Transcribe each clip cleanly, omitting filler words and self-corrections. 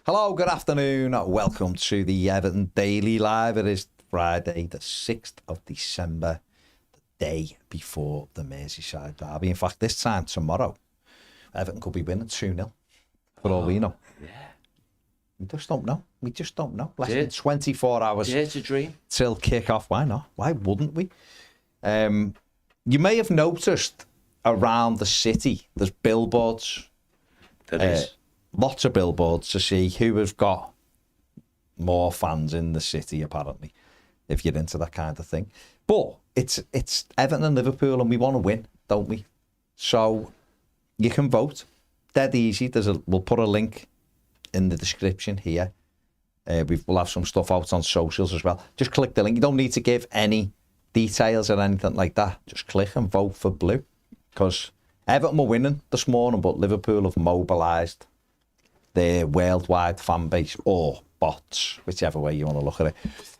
Hello, good afternoon. Welcome to the Everton Daily Live. It is Friday, the 6th of December, the day before the Merseyside derby. In fact, this time tomorrow, Everton could be winning 2-0, for all we know. Yeah. We just don't know. Less than 24 hours it's a dream. Till kick-off. Why not? Why wouldn't we? You may have noticed around the city, there's billboards. There is. Lots of billboards to see who has got more fans in the city, apparently, if you're into that kind of thing. But it's Everton and Liverpool, and we want to win, don't we? So you can vote. Dead easy. We'll put a link in the description here. We'll have some stuff out on socials as well. Just click the link. You don't need to give any details or anything like that. Just click and vote for blue. Because Everton were winning this morning, but Liverpool have mobilised their worldwide fan base, or bots, whichever way you want to look at it.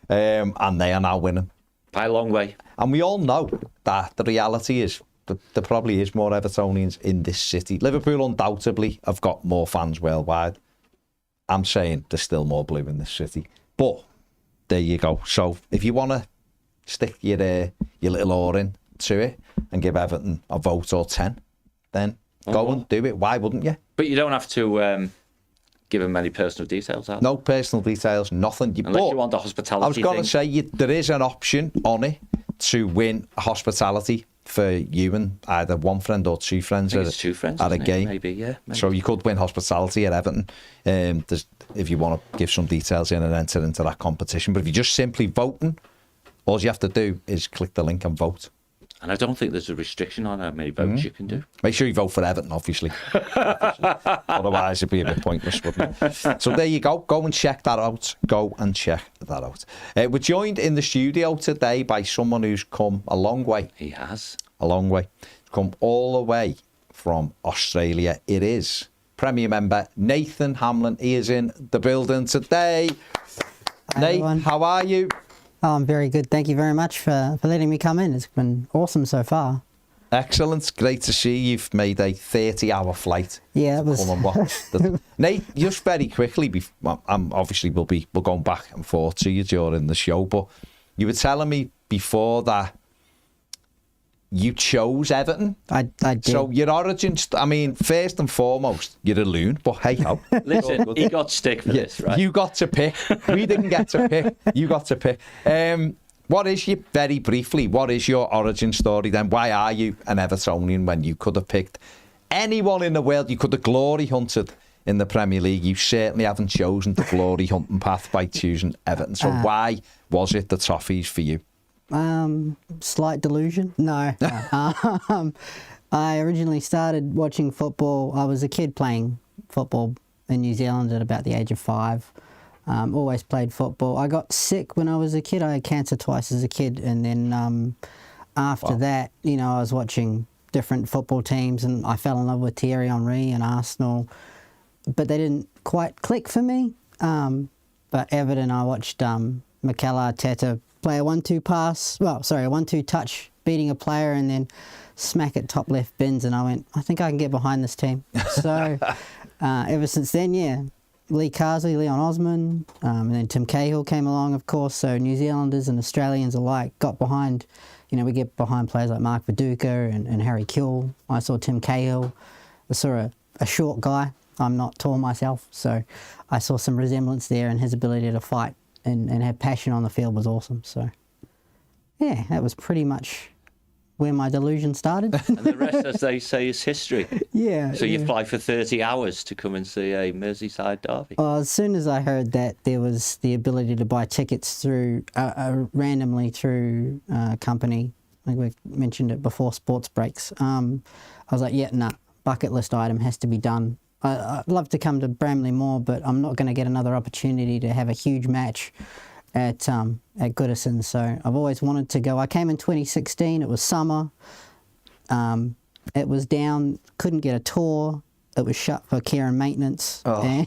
And they are now winning. By a long way. And we all know that the reality is that there probably is more Evertonians in this city. Liverpool undoubtedly have got more fans worldwide. I'm saying there's still more blue in this city. But there you go. So if you want to stick your little oar in to it and give Everton a vote or 10, then go and do it. Why wouldn't you? But you don't have to give them any personal details out. No personal details, nothing. Unless you want the hospitality. I was going to say, there is an option on it to win hospitality for you and either one friend or two friends at a game. Maybe, yeah. Maybe. So you could win hospitality at Everton if you want to give some details in and enter into that competition. But if you're just simply voting, all you have to do is click the link and vote. And I don't think there's a restriction on how many votes you can do. Make sure you vote for Everton, obviously. Otherwise, it'd be a bit pointless, wouldn't it? So there you go. Go and check that out. We're joined in the studio today by someone who's come a long way. He has. A long way. Come all the way from Australia. It is Premier member Nathan Hamlin. He is in the building today. Hi, Nate, everyone. how are you? Oh, I'm very good. Thank you very much for letting me come in. It's been awesome so far. Excellent. Great to see you've made a 30-hour flight. Yeah, it was. Come and watch. Nate, just very quickly, obviously we're going back and forth to you during the show, but you were telling me before that you chose Everton. I did. So your origins, I mean, first and foremost, you're a loon, but hey ho. Listen, he got stick for this, right? You got to pick. We didn't get to pick. You got to pick. Very briefly, what is your origin story then? Why are you an Evertonian when you could have picked anyone in the world? You could have glory hunted in the Premier League. You certainly haven't chosen the glory hunting path by choosing Everton. So why was it the Toffees for you? Slight delusion. No. I originally started watching football. I was a kid playing football in New Zealand at about the age of 5. Always played football. I got sick when I was a kid. I had cancer twice as a kid, and then after that, I was watching different football teams, and I fell in love with Thierry Henry and Arsenal, but they didn't quite click for me. But Everton, I watched Mikel Arteta play a 1-2 pass, a 1-2 touch, beating a player and then smack it top left bins, and I went, I think I can get behind this team. So ever since then, Lee Carsley, Leon Osman, and then Tim Cahill came along, of course, so New Zealanders and Australians alike got behind, we get behind players like Mark Viduka and Harry Kewell. I saw Tim Cahill. I saw a short guy. I'm not tall myself, so I saw some resemblance there, and his ability to fight and have passion on the field was awesome. So, yeah, that was pretty much where my delusion started. And the rest, as they say, is history. Yeah. So you fly for 30 hours to come and see a Merseyside derby? Well, as soon as I heard that there was the ability to buy tickets through randomly through a company, I think we mentioned it before, Sports Breaks, I was like, bucket list item has to be done. I'd love to come to Bramley more, but I'm not going to get another opportunity to have a huge match at Goodison. So I've always wanted to go. I came in 2016. It was summer. It was down. Couldn't get a tour. It was shut for care and maintenance. Oh.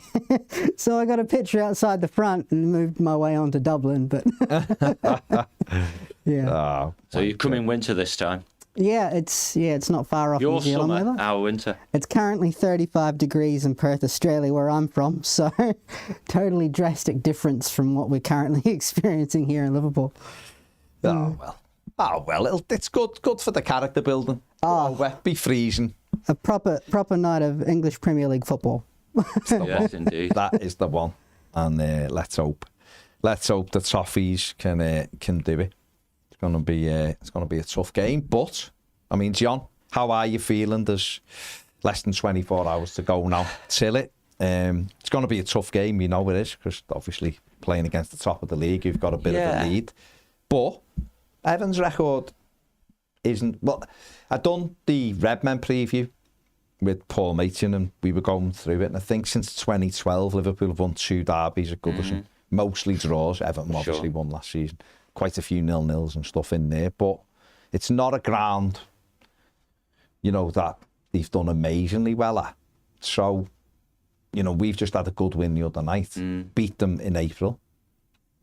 So I got a picture outside the front and moved my way on to Dublin. But yeah. So you come in winter this time? Yeah, it's not far off Your New Zealand summer, weather. our winter. It's currently 35 degrees in Perth, Australia, where I'm from. So, totally drastic difference from what we're currently experiencing here in Liverpool. Oh well, it's good for the character building. Oh, wet, be freezing. A proper night of English Premier League football. Yes, indeed. That is the one, and let's hope the Toffees can do it. It's gonna be a tough game, but I mean, John, how are you feeling? There's less than 24 hours to go now till it. It's going to be a tough game, you know it is, because obviously playing against the top of the league, you've got a bit of a lead. But Everton's record isn't. Well, I've done the Redmen preview with Paul Machin, and we were going through it. And I think since 2012, Liverpool have won 2 derbies at Goodison, mostly draws. Everton obviously won last season. Quite a few 0-0s and stuff in there, but it's not a ground, you know, that they've done amazingly well at. So, you know, we've just had a good win the other night, beat them in April.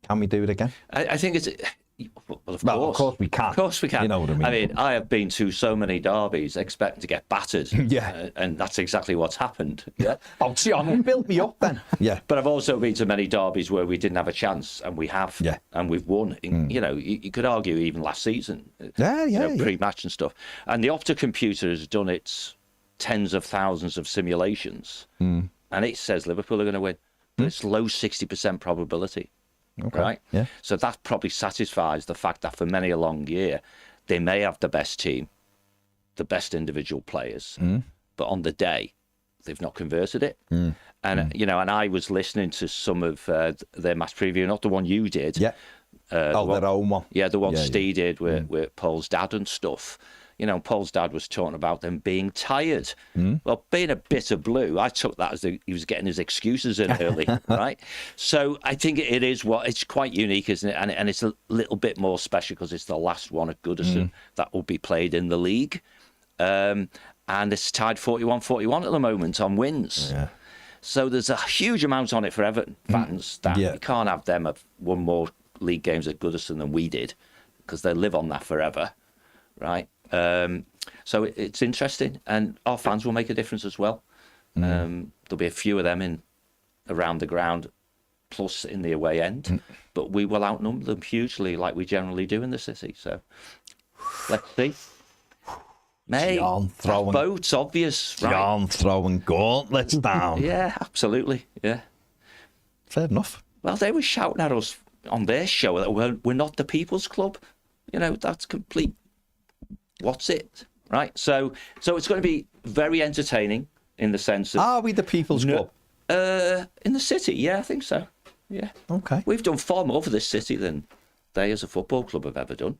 Can we do it again? I think it's... Well, Of course we can. Of course we can. You know what I mean? I mean, I have been to so many derbies expecting to get battered. Yeah. And that's exactly what's happened. Yeah. Oh, John, you built me up then. Yeah. But I've also been to many derbies where we didn't have a chance, and we have. Yeah. And we've won. You know, you could argue even last season. Yeah. Pre-match and stuff. And the Opta computer has done its tens of thousands of simulations, and it says Liverpool are going to win. But it's low 60% probability. Okay. Right? Yeah. So that probably satisfies the fact that for many a long year, they may have the best team, the best individual players, but on the day, they've not converted it. And, you know, and I was listening to some of their match preview, not the one you did. Yeah. Their own one. Yeah, the one Steve did with Paul's dad and stuff. You know, Paul's dad was talking about them being tired. Well, being a bit of blue, I took that as he was getting his excuses in early, right? So I think it's quite unique, isn't it? And it's a little bit more special because it's the last one at Goodison that will be played in the league. And it's tied 41-41 at the moment on wins. Yeah. So there's a huge amount on it for Everton fans that you can't have them have won more league games at Goodison than we did because they live on that forever, right? So it's interesting, and our fans will make a difference as well. There'll be a few of them around the ground, plus in the away end, but we will outnumber them hugely, like we generally do in the city. So let's see. Mate, boat's obvious, right? John throwing gauntlets down. Yeah, absolutely. Yeah. Fair enough. Well, they were shouting at us on their show that we're not the People's Club. You know, that's complete. What's it? Right. So it's going to be very entertaining in the sense of. Are we the People's Club? In the city, yeah, I think so. Yeah. Okay. We've done far more for this city than they as a football club have ever done.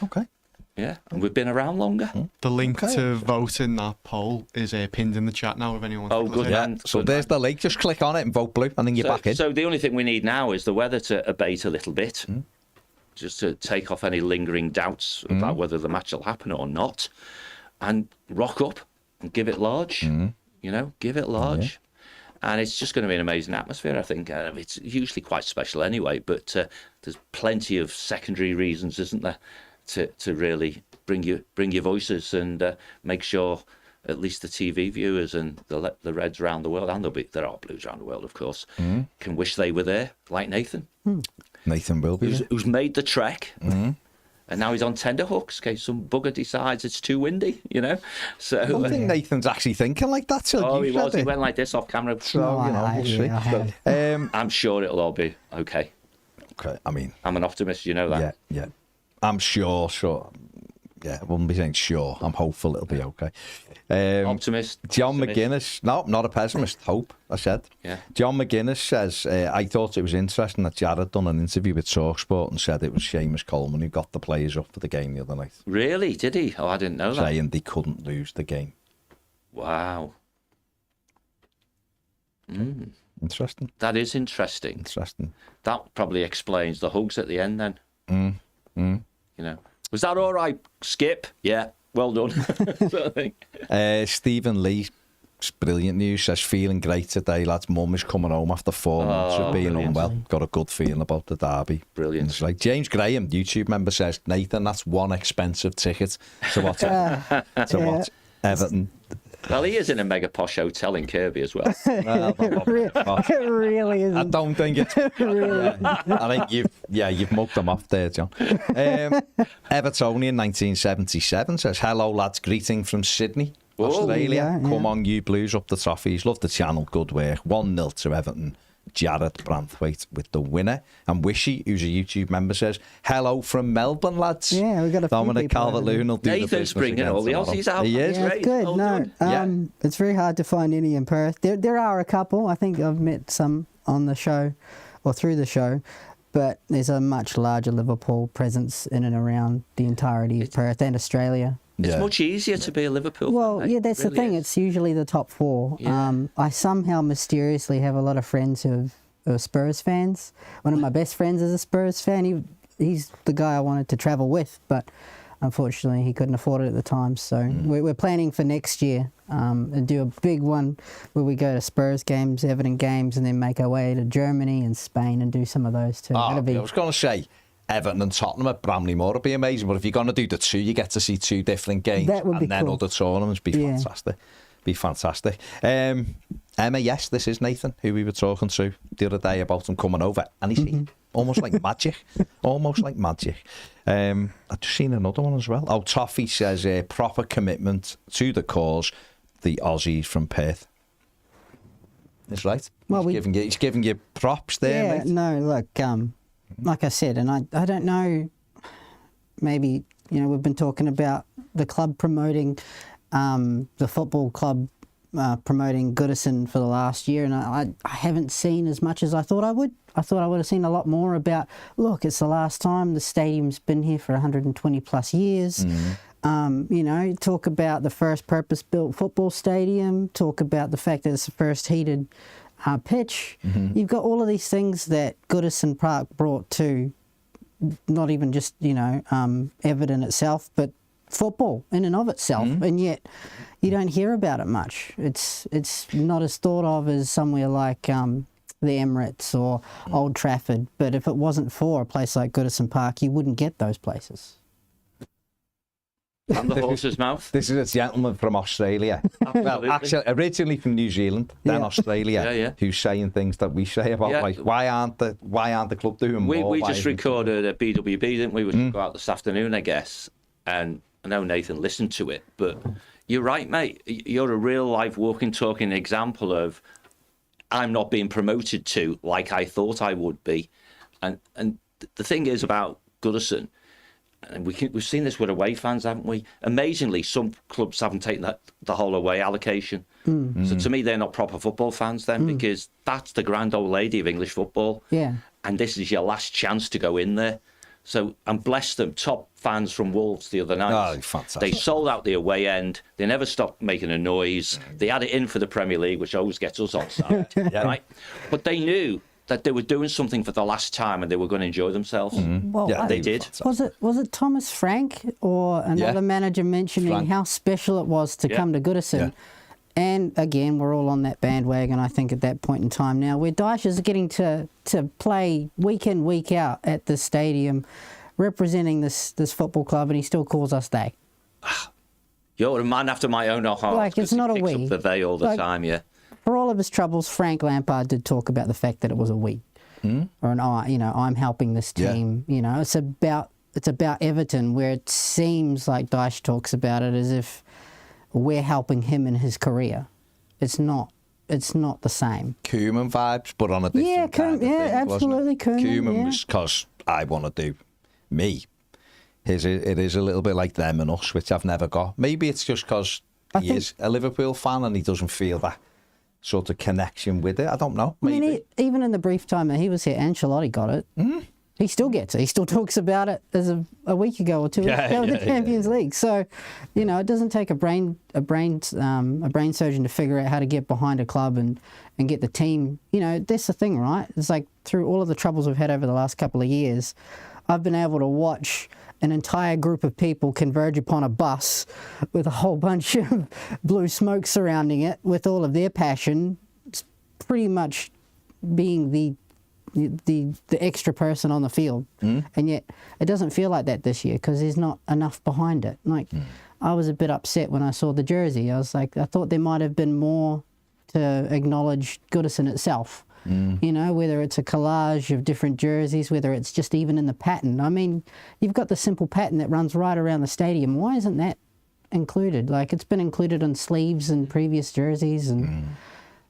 Okay. Yeah, and we've been around longer. The link to vote in that poll is pinned in the chat now if anyone. Oh, good man. So there's the link. Just click on it and vote blue, and then you're back in. So the only thing we need now is the weather to abate a little bit. Just to take off any lingering doubts about whether the match will happen or not, and rock up and give it large. You know, give it large, and it's just going to be an amazing atmosphere. I think it's usually quite special anyway, but there's plenty of secondary reasons, isn't there, to really bring your voices and make sure at least the TV viewers and the Reds around the world, and there are Blues around the world, of course, can wish they were there, like Nathan. Nathan will be who's made the trek, and now he's on tenterhooks in case some bugger decides it's too windy, you know. So I don't think Nathan's actually thinking like that. He was. He went like this off camera. So we'll see. I'm sure it'll all be okay. Okay, I mean, I'm an optimist, you know that. Yeah. I'm sure. Yeah, I wouldn't be saying sure. I'm hopeful it'll be okay. Optimist. John McGuinness. No, not a pessimist. Hope, I said. Yeah. John McGuinness says, I thought it was interesting that Jared done an interview with TalkSport and said it was Seamus Coleman who got the players up for the game the other night. Really? Did he? Oh, I didn't know that. Saying they couldn't lose the game. Wow. Interesting. That is interesting. That probably explains the hugs at the end then. You know. Was that all right, Skip? Yeah, well done. Sort of thing. Stephen Lee It's brilliant news. Says, feeling great today, lads. Mum is coming home after 4 months of being brilliant. unwell. Got a good feeling about the derby. Brilliant. It's like James Graham, YouTube member, says, Nathan, that's one expensive ticket to watch Everton. Well, he is in a mega posh hotel in Kirby as well. It really isn't. I don't think it's. I think you've mugged them off there, John. Evertonian 1977 says, hello, lads. Greeting from Sydney, Australia. Yeah. Come on, you Blues, up the Toffees. Love the channel. Good work. 1-0 to Everton. Jared Branthwaite with the winner. And Wishy, who's a YouTube member, says, hello from Melbourne, lads. Yeah, we got a few Dominic people over Calvert-Lewin will do the Nathan's business bringing again all the tomorrow. Aussies out. He is. Yeah, Great. it's good. Well No, done. it's very hard to find any in Perth. There are a couple. I think I've met some on the show or through the show, but there's a much larger Liverpool presence in and around the entirety of Perth and Australia. It's much easier to be a Liverpool Well, fan. yeah, that's the Really thing. is. It's usually the top four. Yeah. I somehow mysteriously have a lot of friends who are Spurs fans. One of my best friends is a Spurs fan. He's the guy I wanted to travel with, but unfortunately he couldn't afford it at the time. So we're planning for next year and do a big one where we go to Spurs games, Everton games, and then make our way to Germany and Spain and do some of those too. I That'll be was going to say Everton and Tottenham at Bramley-Moore would be amazing, but if you're going to do the two, you get to see two different games. That would be and then cool. other tournaments. Be fantastic. Be fantastic. Emma, yes, this is Nathan, who we were talking to the other day about him coming over, and he's here. Almost like magic. Almost like magic. I've just seen another one as well. Oh, Toffee says, proper commitment to the cause, the Aussies from Perth. That's right. Well, He's giving you props there, yeah, mate. no, look, like I said, and I don't know, maybe, we've been talking about the club promoting, the football club promoting Goodison for the last year, and I haven't seen as much as I thought I would. I thought I would have seen a lot more about, look, it's the last time, the stadium's been here for 120 plus years. Talk about the first purpose-built football stadium, talk about the fact that it's the first heated pitch. You've got all of these things that Goodison Park brought to not even just, Everton itself, but football in and of itself, and yet you don't hear about it much. It's not as thought of as somewhere like the Emirates or Old Trafford, but if it wasn't for a place like Goodison Park, you wouldn't get those places. And the horse's mouth. This is a gentleman from Australia. Well, actually, originally from New Zealand, then Australia, who's saying things that we say about like why aren't the club doing more? We just recorded a BWB, didn't we? Which will go out this afternoon, I guess. And I know Nathan listened to it, but you're right, mate. You're a real life walking, talking example of I'm not being promoted to like I thought I would be. And the thing is about Goodison, and we've seen this with away fans, haven't we? Amazingly, some clubs haven't taken the whole away allocation. So to me, they're not proper football fans then, because that's the grand old lady of English football. Yeah. And this is your last chance to go in there. So, and bless them, top fans from Wolves the other night. Oh, fantastic. They sold out the away end. They never stopped making a noise. They had it in for the Premier League, which always gets us on side, right? But they knew that they were doing something for the last time and they were going to enjoy themselves. Well, They did. Was it Thomas Frank or another manager mentioning how special it was to come to Goodison? Yeah. And again, we're all on that bandwagon, I think, at that point in time now, where Dyche is getting to play week in, week out at the stadium, representing this football club, and he still calls us they. You're a man after my own heart. Like, it's not a we. Up the they all the time, yeah. For all of his troubles, Frank Lampard did talk about the fact that it was a we, or an I. I'm helping this team. It's about Everton, where it seems like Dyche talks about it as if we're helping him in his career. It's not the same. Koeman vibes, but on a different kind of thing, absolutely. Koeman was because I want to do me. It is a little bit like them and us, which I've never got. Maybe it's just because he is a Liverpool fan and he doesn't feel that sort of connection with it. I don't know. Maybe. I mean, even in the brief time that he was here, Ancelotti got it. He still gets it. He still talks about it as a week ago or 2 weeks ago with the Champions League. So, it doesn't take a brain surgeon to figure out how to get behind a club and get the team. That's the thing, right? It's like through all of the troubles we've had over the last couple of years, I've been able to watch an entire group of people converge upon a bus with a whole bunch of blue smoke surrounding it, with all of their passion, pretty much being the extra person on the field. And yet it doesn't feel like that this year because there's not enough behind it. Like, I was a bit upset when I saw the jersey. I was like, I thought there might have been more to acknowledge Goodison itself. You know, whether it's a collage of different jerseys, whether it's just even in the pattern. I mean, you've got the simple pattern that runs right around the stadium. Why isn't that included? Like, it's been included on sleeves and previous jerseys, and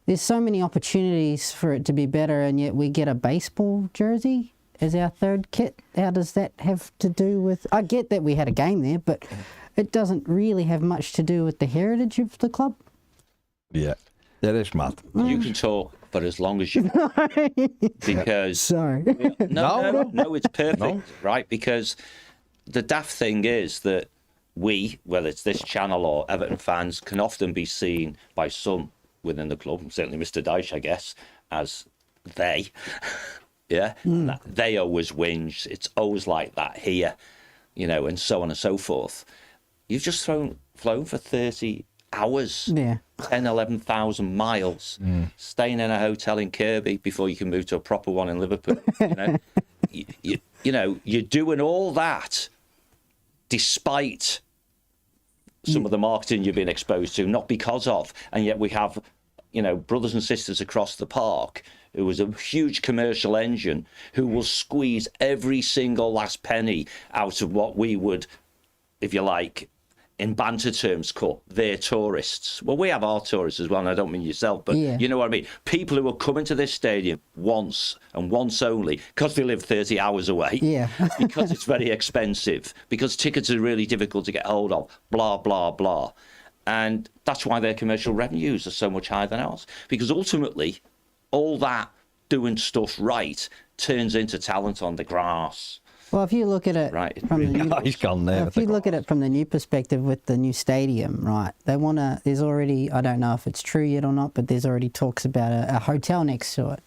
there's so many opportunities for it to be better, and yet we get a baseball jersey as our third kit. How does that have to do with... I get that we had a game there, but it doesn't really have much to do with the heritage of the club. Yeah, that is mad. You can talk for as long as you because... Sorry. No, it's perfect, right? Because the daft thing is that we, whether it's this channel or Everton fans, can often be seen by some within the club, certainly Mr. Dyche, I guess, as they. Yeah, they always whinge. It's always like that here, you know, and so on and so forth. You've just flown for 30 hours, 11,000 miles, staying in a hotel in Kirby before you can move to a proper one in Liverpool. You know, you know, you're doing all that despite some of the marketing you've been exposed to, not because of, and yet we have, you know, brothers and sisters across the park who was a huge commercial engine who will squeeze every single last penny out of what we would, if you like, in banter terms, call their tourists. Well, we have our tourists as well, and I don't mean yourself, but you know what I mean. People who are coming to this stadium once and once only because they live 30 hours away, because it's very expensive, because tickets are really difficult to get hold of, blah, blah, blah. And that's why their commercial revenues are so much higher than ours, because ultimately all that doing stuff right turns into talent on the grass. Well, if you look at it from the new, He's gone there. if you look at it from the new perspective with the new stadium, right? They want to. There's already, I don't know if it's true yet or not, but there's already talks about a hotel next to it.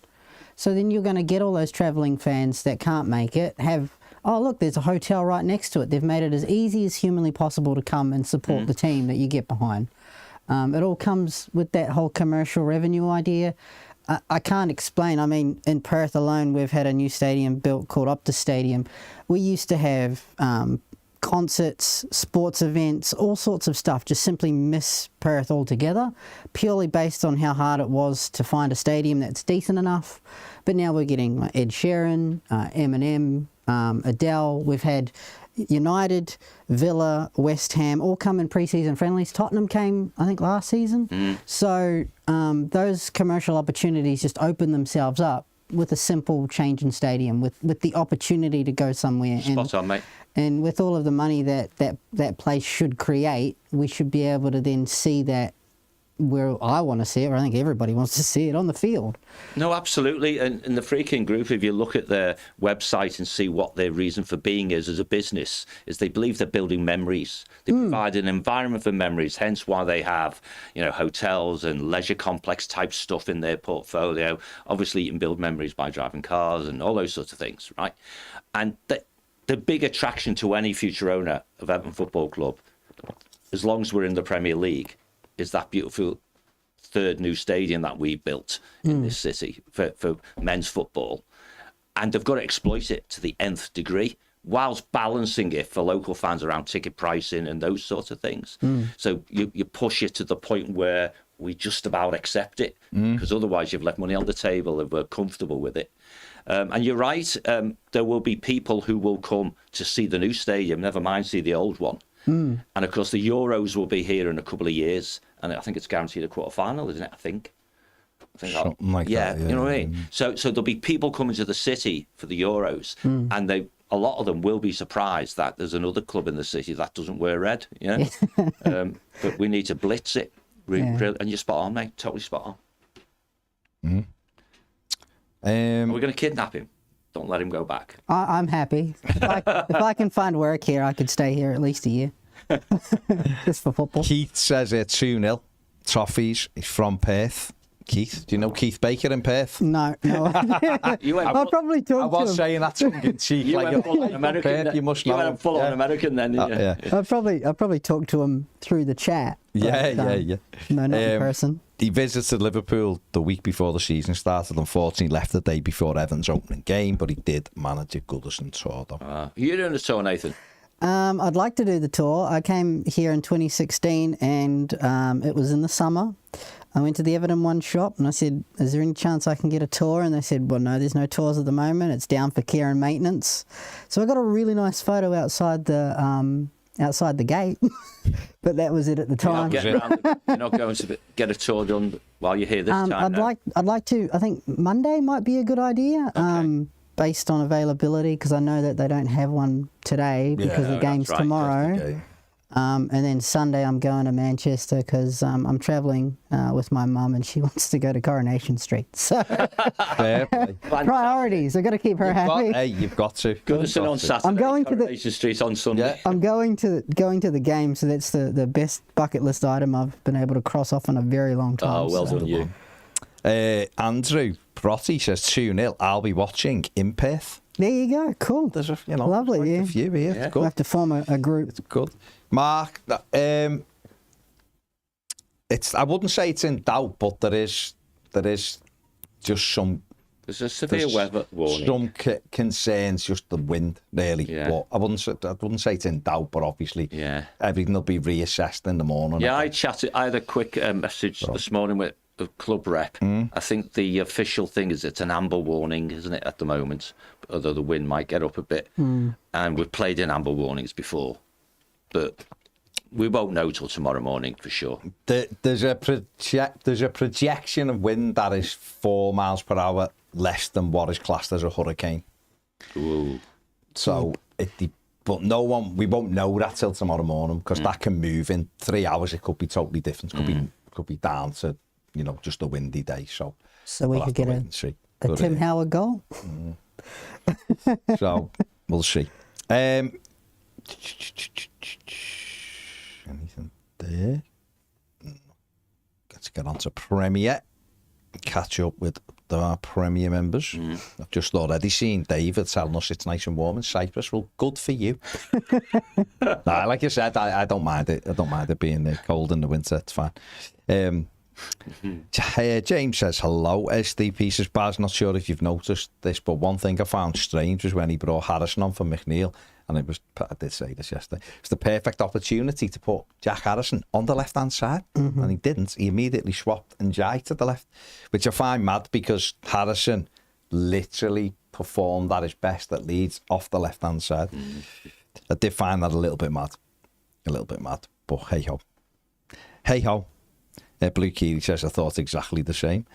So then you're going to get all those travelling fans that can't make it have. Oh, look, there's a hotel right next to it. They've made it as easy as humanly possible to come and support the team that you get behind. It all comes with that whole commercial revenue idea. I can't explain. I mean, in Perth alone, we've had a new stadium built called Optus Stadium. We used to have concerts, sports events, all sorts of stuff, just simply miss Perth altogether, purely based on how hard it was to find a stadium that's decent enough. But now we're getting Ed Sheeran, Eminem, Adele. We've had United, Villa, West Ham all come in pre-season friendlies. Tottenham came, I think, last season. So those commercial opportunities just open themselves up with a simple change in stadium, with the opportunity to go somewhere. Spot on, mate. And with all of the money that place should create, we should be able to then see that where I want to see it, or I think everybody wants to see it, on the field. No, absolutely. And in the Freaking Group, if you look at their website and see what their reason for being is as a business, is they believe they're building memories. They provide an environment for memories, hence why they have, you know, hotels and leisure complex type stuff in their portfolio. Obviously, you can build memories by driving cars and all those sorts of things, right? And the big attraction to any future owner of Everton Football Club, as long as we're in the Premier League, is that beautiful third new stadium that we built in this city for men's football. And they've got to exploit it to the nth degree, whilst balancing it for local fans around ticket pricing and those sorts of things. So you push it to the point where we just about accept it, because otherwise you've left money on the table if we're comfortable with it. And you're right, there will be people who will come to see the new stadium, never mind see the old one. And of course, the Euros will be here in a couple of years, and I think it's guaranteed a quarter-final, isn't it? I think something like that. Yeah, you know what I mean. So there'll be people coming to the city for the Euros, and a lot of them will be surprised that there's another club in the city that doesn't wear red. Yeah, but we need to blitz it. And you're spot on, mate. Totally spot on. Are we going to kidnap him? Don't let him go back. I'm happy. If I can find work here, I could stay here at least a year. Just for football. Keith says 2-0. Toffees. He's from Perth. Keith. Do you know Keith Baker in Perth? No. You went I'll probably I talk to was him. saying that tongue in cheek. You like went full on American. Perth, you must know. went full on American then, didn't you? Yeah. I'll probably talk to him through the chat. Yeah. No, not in person. He visited Liverpool the week before the season started. Unfortunately, left the day before Everton's opening game, but he did manage a Goodison tour, though. You're doing a tour, Nathan? I'd like to do the tour. I came here in 2016 and it was in the summer. I went to the Everton One shop and I said, is there any chance I can get a tour? And they said, well, no, there's no tours at the moment. It's down for care and maintenance. So I got a really nice photo outside the gate, but that was it at the time. You're not going to get a tour done while you're here this time? I'd like to. I think Monday might be a good idea. Okay. Based on availability, because I know that they don't have one today because the game's right, tomorrow. Okay. And then Sunday I'm going to Manchester because I'm travelling with my mum and she wants to go to Coronation Street. So Fair play. priorities. I've got to keep her happy. Hey, you've got to. Goodison on Saturday. I'm going to the- Coronation Street on Sunday. I'm going to the game, so that's the best bucket list item I've been able to cross off in a very long time. Oh, well so. done, you. Andrew Protti says 2-0. I'll be watching in Perth. There you go. Cool. There's a Lovely, quite yeah. a few here. Yeah. It's We'll good. have to form a group. It's good. Mark, it's. I wouldn't say it's in doubt, but there is just some There's a severe weather warning. some concerns, just the wind, really. Yeah. But I wouldn't say it's in doubt, but obviously, Yeah. everything will be reassessed in the morning. Yeah, I had a quick message this morning with the club rep. I think the official thing is it's an amber warning, isn't it, at the moment? Although the wind might get up a bit. And we've played in amber warnings before. But we won't know till tomorrow morning for sure. There's a projection of wind that is 4 miles per hour less than what is classed as a hurricane. Ooh. So but we won't know that till tomorrow morning because that can move in 3 hours. It could be totally different. Could be down to just a windy day. So So we'll we have could to get wait and see. a But, Tim Howard goal. So we'll see. Anything there? Let's get on to Premier. Catch up with our Premier members. I've just already seen David telling us it's nice and warm in Cyprus. Well, good for you. Nah, like I said, I don't mind it. I don't mind it being cold in the winter. It's fine. James says, hello, SDP says, Baz, not sure if you've noticed this, but one thing I found strange was when he brought Harrison on for McNeil, and I did say this yesterday, it's the perfect opportunity to put Jack Harrison on the left-hand side, and he didn't. He immediately swapped Dyche to the left, which I find mad because Harrison literally performed at his best at Leeds off the left-hand side. I did find that a little bit mad, but hey-ho. Hey-ho. Blue Keely says, I thought exactly the same.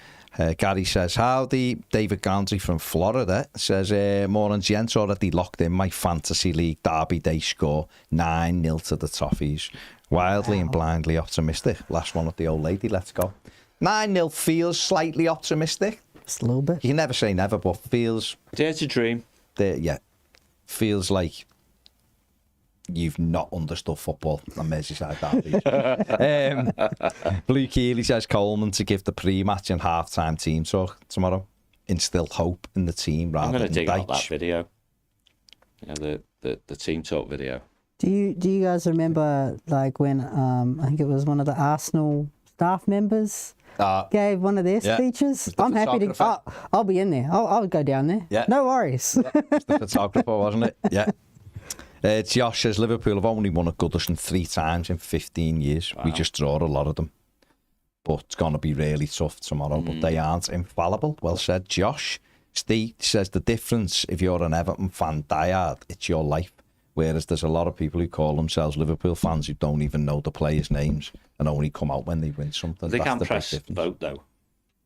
Gary says, howdy. David Gandry from Florida says, morning gents, already locked in my fantasy league derby day score 9-0 to the Toffees. Wildly and blindly optimistic. Last one with the old lady, let's go. 9-0 feels slightly optimistic. Just a little bit. You can never say never, but feels... Dare to dream. Feels like you've not understood football on Merseyside derby. Blue Keely says Coleman to give the pre-match and half-time team talk tomorrow. Instill hope in the team rather than I'm going to dig out that Dyche. video. The team talk video. Do you guys remember like when I think it was one of the Arsenal staff members gave one of their speeches? The I'm happy to. photographer. I'll be in there. I'll go down there. Yeah. No worries. It's the photographer, wasn't it? Yeah. Josh says Liverpool have only won at Goodison 3 times in 15 years. Wow. We just draw a lot of them. But it's going to be really tough tomorrow. But they aren't infallible. Well said, Josh. Steve says the difference, if you're an Everton fan diehard, it's your life. Whereas there's a lot of people who call themselves Liverpool fans who don't even know the players' names and only come out when they win something. They That's can't the big press difference. vote, though.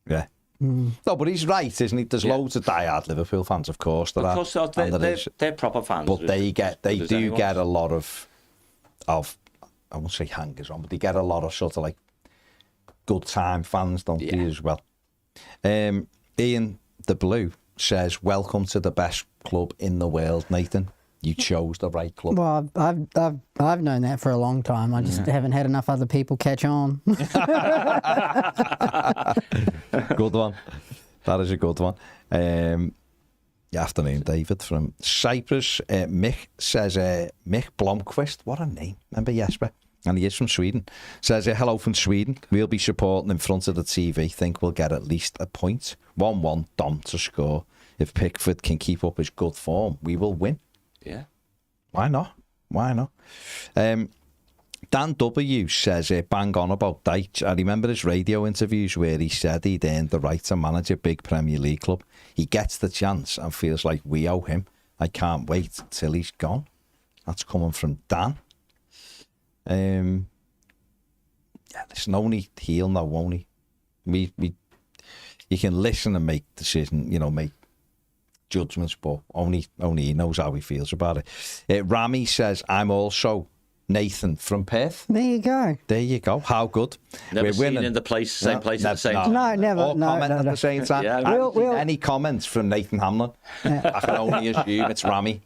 Yeah. No, but he's right, isn't he? There's loads of diehard Liverpool fans, of course. Of course, they're proper fans. But they There's do anyone. get a lot of I won't say hangers on, but they get a lot of sort of like good time fans, don't they, as well? Ian the Blue says, welcome to the best club in the world, Nathan. You chose the right club. Well, I've known that for a long time. I just haven't had enough other people catch on. good one. That is a good one. Afternoon, David from Cyprus. Mick says, Mick Blomqvist, what a name. Remember Jesper? And he is from Sweden. Says, hello from Sweden. We'll be supporting in front of the TV. Think we'll get at least a point. 1-1, Dom to score. If Pickford can keep up his good form, we will win. Yeah. Why not? Why not? Dan W says, bang on about Dyche. I remember his radio interviews where he said he'd earned the right to manage a big Premier League club. He gets the chance and feels like we owe him. I can't wait till he's gone. That's coming from Dan. Listen, only he'll know, won't he? You can listen and make decisions, make judgments, but only he knows how he feels about it. Rami says, I'm also Nathan from Perth. There you go. There you go. How good. Never We're seen winning. in the same place at the same time. No, never. All comment at the same time. Yeah. I haven't seen any comments from Nathan Hamlin. I can only assume it's Rami.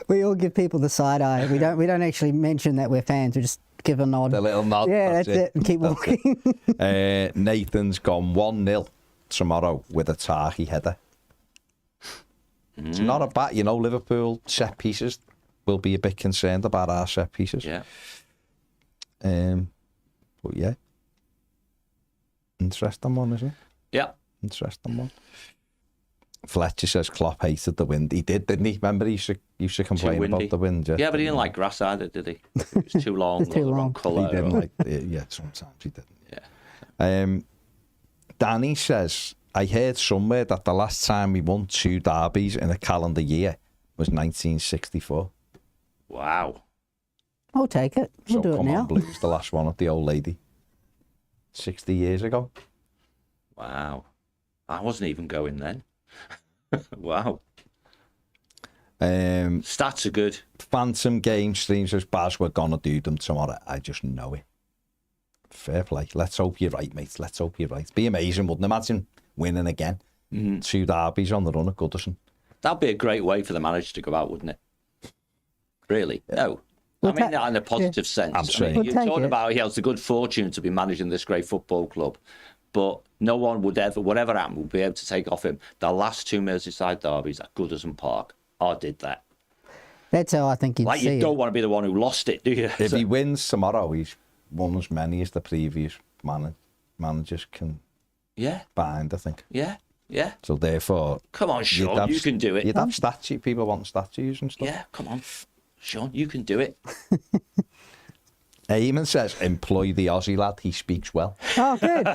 We all give people the side eye. We don't actually mention that we're fans. We just give a nod. The little nod. Yeah, that's it. And keep walking. Nathan's gone 1-0 tomorrow with a Tahi header. It's not a bad, Liverpool set pieces. We'll be a bit concerned about our set pieces. Yeah. But yeah. Interesting one, isn't it? Yeah. Interesting one. Fletcher says Klopp hated the wind. He did, didn't he? Remember he used to complain about the wind. Yeah, but he didn't like grass either, did he? It was too long. It's too long. Colour, He didn't like it. Yeah, sometimes he didn't. Yeah. Danny says, I heard somewhere that the last time we won 2 derbies in a calendar year was 1964. Wow. I'll take it. We'll So do it come now. on, Blues, the last one at the old lady. 60 years ago. Wow. I wasn't even going then. Wow. Stats are good. Phantom Game Stream says, Baz, we're going to do them tomorrow. I just know it. Fair play. Let's hope you're right, mate. Let's hope you're right. Be amazing, wouldn't it? Imagine winning again. 2 derbies on the run at Goodison. That'd be a great way for the manager to go out, wouldn't it? Really? No. We'll I mean that in a positive sense. I'm saying. We'll You're take talking it. about he has the good fortune to be managing this great football club, but no one would ever, whatever happened, would be able to take off him. The last 2 Merseyside derbies at Goodison Park, I did that. That's how I think you'd Like, see you it. don't want to be the one who lost it, do you? If he wins tomorrow, he's won as many as the previous managers can Yeah, bind, I think. yeah, yeah. So therefore, Come on, Sean, you can do it. You'd have statues, people want statues and stuff. Yeah, come on. Sean, you can do it. Eamon says, employ the Aussie lad, he speaks well. Oh, good.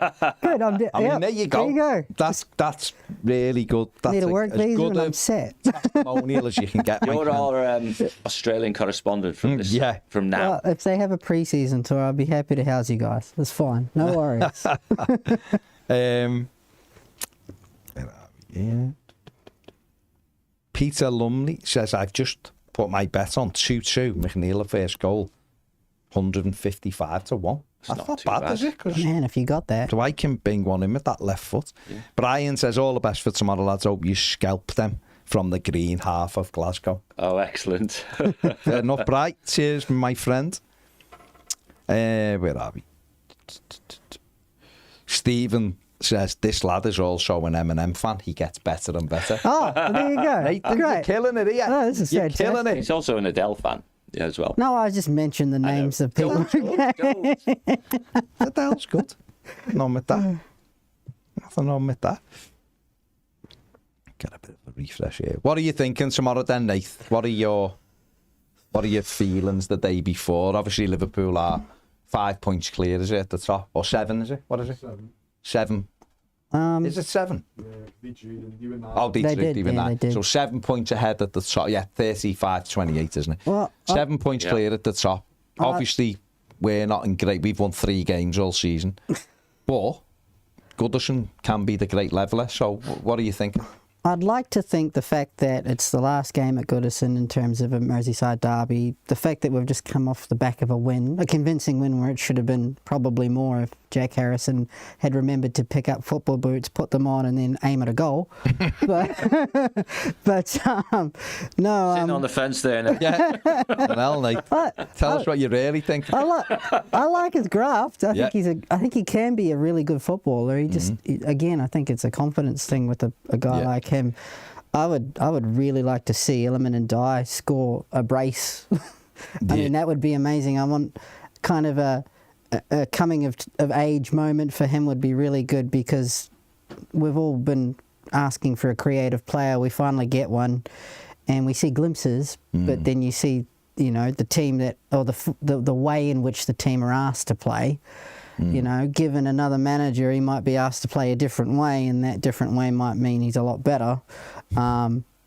Good. I mean, there you go. There you go. That's really good. That's Need a work as visa good and a I'm set. testimonial as you can get. my You're friend. our Australian correspondent from this, yeah. from now. Well, if they have a pre-season tour, I'll be happy to house you guys. It's fine. No worries. Yeah. Peter Lumley says, I've just put my bet on 2-2. McNeil, a first goal. 155 to 1. That's not not too bad, bad. is it? 'Cause Man, if you got that. so I can bing one in with that left foot. Yeah. Brian says, all the best for tomorrow, lads. Hope you scalp them from the green half of Glasgow. Oh, excellent. Fair enough, Bright. Cheers, my friend. Where are we? Stephen says, this lad is also an M&M fan. He gets better and better. Oh, well, there you go. Nathan, you're Great. killing it here. Oh, this is you're fantastic. killing it. He's also an Adele fan, yeah, as well. No, I just mentioned the names of people. Adele's good. None with that. Nothing wrong with that. Get a bit of a refresh here. What are you thinking tomorrow then, Nath? What are your feelings the day before? Obviously, Liverpool are 5 points clear, is it, at the top? Or 7, is it? What is it? 7. Is it 7? Yeah, Dyche Oh, They Dyche did, doing yeah, that. they did. So 7 points ahead at the top. Yeah, 35-28, isn't it? Well, 7 points Yeah. clear at the top. Obviously, we're not in great. We've won 3 games all season. But Goodison can be the great leveller. So what are you thinking? I'd like to think the fact that it's the last game at Goodison in terms of a Merseyside derby, the fact that we've just come off the back of a win, a convincing win where it should have been probably more if Jack Harrison had remembered to pick up football boots, put them on, and then aim at a goal. but no. Sitting on the fence there. Now. Yeah. Well, Nate, tell us what you really think. I like his graft. I think he can be a really good footballer. He just again, I think it's a confidence thing with a guy like him. I would really like to see Illiman and Dyche score a brace. I mean, that would be amazing. I want kind of a coming of age moment for him would be really good, because we've all been asking for a creative player. We finally get one, and we see glimpses, but then you see, you know, the team that, or the way in which the team are asked to play. You know, given another manager, he might be asked to play a different way, and that different way might mean he's a lot better.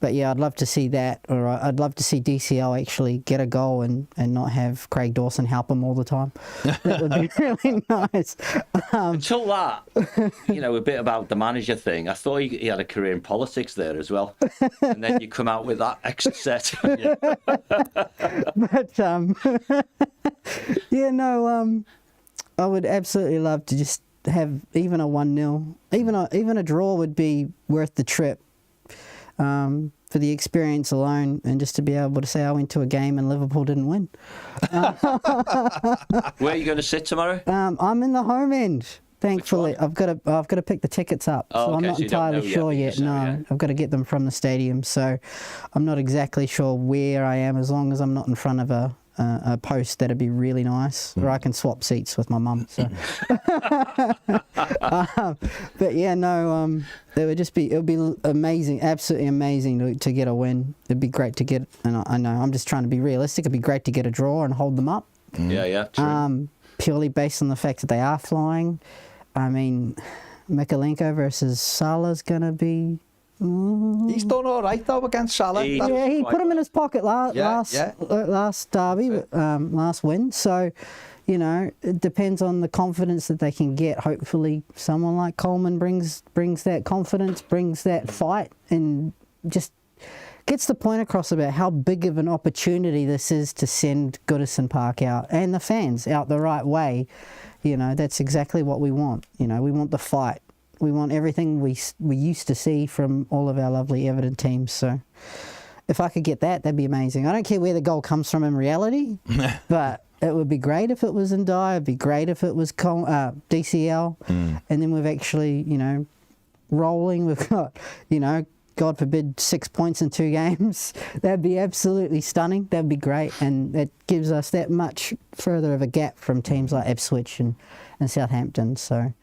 But yeah, I'd love to see that, or I'd love to see DCL actually get a goal and not have Craig Dawson help him all the time. That would be really nice. Until that, you know, a bit about the manager thing. I thought he had a career in politics there as well, and then you come out with that extra set. But yeah, no. I would absolutely love to just have even a 1-0, even a draw would be worth the trip, for the experience alone, and just to be able to say I went to a game and Liverpool didn't win. Where are you going to sit tomorrow? I'm in the home end. Thankfully, I've got to pick the tickets up, so I'm not entirely sure yet. No, I've got to get them from the stadium, so I'm not exactly sure where I am. As long as I'm not in front of a post, that'd be really nice, or I can swap seats with my mum. So, but yeah, no, it would be amazing, absolutely amazing to get a win. It'd be great to get, and I know I'm just trying to be realistic. It'd be great to get a draw and hold them up. Yeah, true. Purely based on the fact that they are flying. I mean, Mikalenko versus Salah's gonna be. He's done all right though against Salah. He put him in his pocket last derby, last win. So, you know, it depends on the confidence that they can get. Hopefully, someone like Coleman brings that confidence, brings that fight, and just gets the point across about how big of an opportunity this is to send Goodison Park out and the fans out the right way. You know, that's exactly what we want. You know, we want the fight. We want everything we used to see from all of our lovely Everton teams. So if I could get that, that'd be amazing. I don't care where the goal comes from in reality, but it would be great if it was in Dyche. It'd be great if it was DCL. And then we've actually, you know, rolling. We've got, you know, God forbid, 6 points in 2 games. That'd be absolutely stunning. That'd be great. And it gives us that much further of a gap from teams like Ipswich and Southampton. So...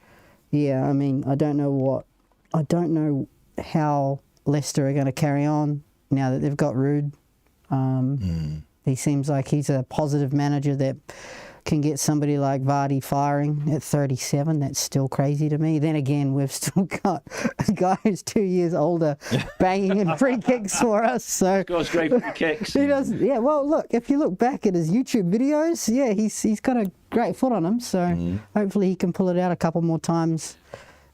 yeah, I mean, I don't know how Leicester are going to carry on now that they've got Rude. He seems like he's a positive manager that can get somebody like Vardy firing at 37. That's still crazy to me. Then again, we've still got a guy who's 2 years older banging in free kicks for us. So Scores great free kicks. He does. Yeah. Well, look, if you look back at his YouTube videos, yeah, he's got a great foot on him. So hopefully he can pull it out a couple more times,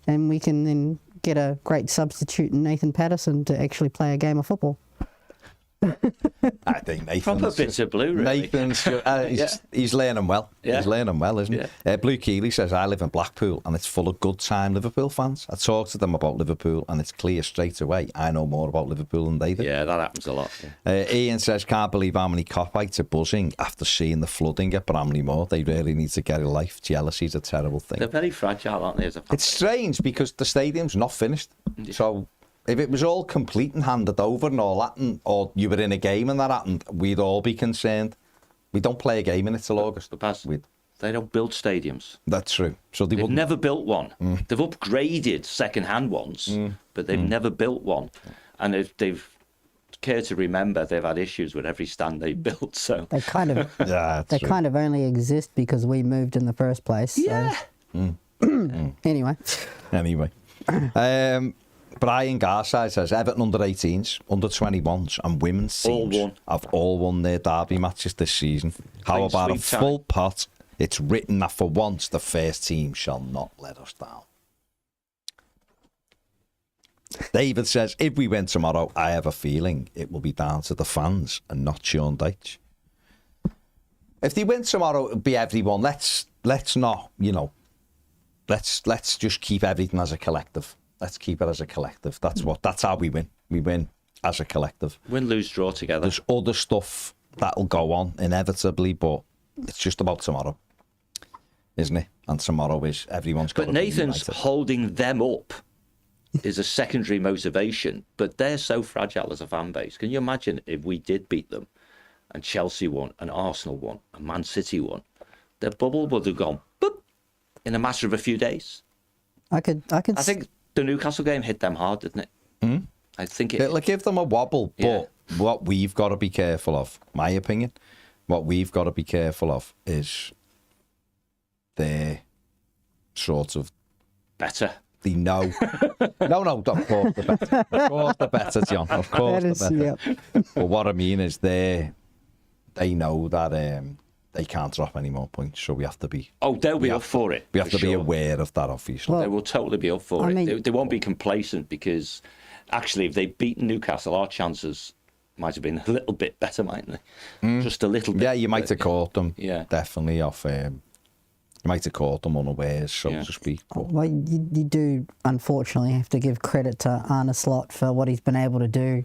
and we can then get a great substitute in Nathan Patterson to actually play a game of football. I think Nathan's proper bits of blue, really. Nathan's he's learning well. Yeah. He's learning well, isn't he? Blue Keeley says, I live in Blackpool and it's full of good time Liverpool fans. I talk to them about Liverpool and it's clear straight away I know more about Liverpool than they do. Yeah, that happens a lot. Yeah. Ian says, can't believe how many Copites are buzzing after seeing the flooding at Bramley Moor. They really need to get a life. Jealousy's a terrible thing. They're very fragile, aren't they? As a fan? It's strange because the stadium's not finished. So if it was all complete and handed over and all that, or you were in a game and that happened, we'd all be concerned. We don't play a game in it till August. They don't build stadiums. That's true. So they've never built one. They've upgraded second-hand ones, but they've never built one. And if they've cared to remember, they've had issues with every stand they built. So they kind of kind of only exist because we moved in the first place. Yeah. So. Anyway. Brian Garside says Everton under 18s, under 21s and women's teams have all won their derby matches this season. How about a full pot? It's written that for once the first team shall not let us down. David says, if we win tomorrow, I have a feeling it will be down to the fans and not Sean Dyche. If they win tomorrow, it'll be everyone. Let's not, let's just keep everything as a collective. Let's keep it as a collective. That's how we win. We win as a collective. Win, lose, draw together. There's other stuff that'll go on inevitably, but it's just about tomorrow, isn't it? And tomorrow is everyone's got to be Nathan's united. holding them up is a secondary motivation, but they're so fragile as a fan base. Can you imagine if we did beat them and Chelsea won and Arsenal won and Man City won? Their bubble would have gone boop in a matter of a few days. I think The Newcastle game hit them hard, didn't it? I think It'll give them a wobble, but what we've got to be careful of, my opinion, what we've got to be careful of is they're sort of better. they know. No, of course they're better. Of course they're better, John. Of course they're better. Yep. But what I mean is they know that they can't drop any more points, so we have to be. Oh, they'll be up for it. We have for to be sure. aware of that, obviously. They will totally be up for I it. mean- They won't be complacent because actually, if they'd beaten Newcastle, our chances might have been a little bit better, mightn't they? Just a little bit. Yeah, you might have caught them. Yeah. Definitely off. You might have caught them unawares, so to speak. But Well, you do unfortunately have to give credit to Arne Slot for what he's been able to do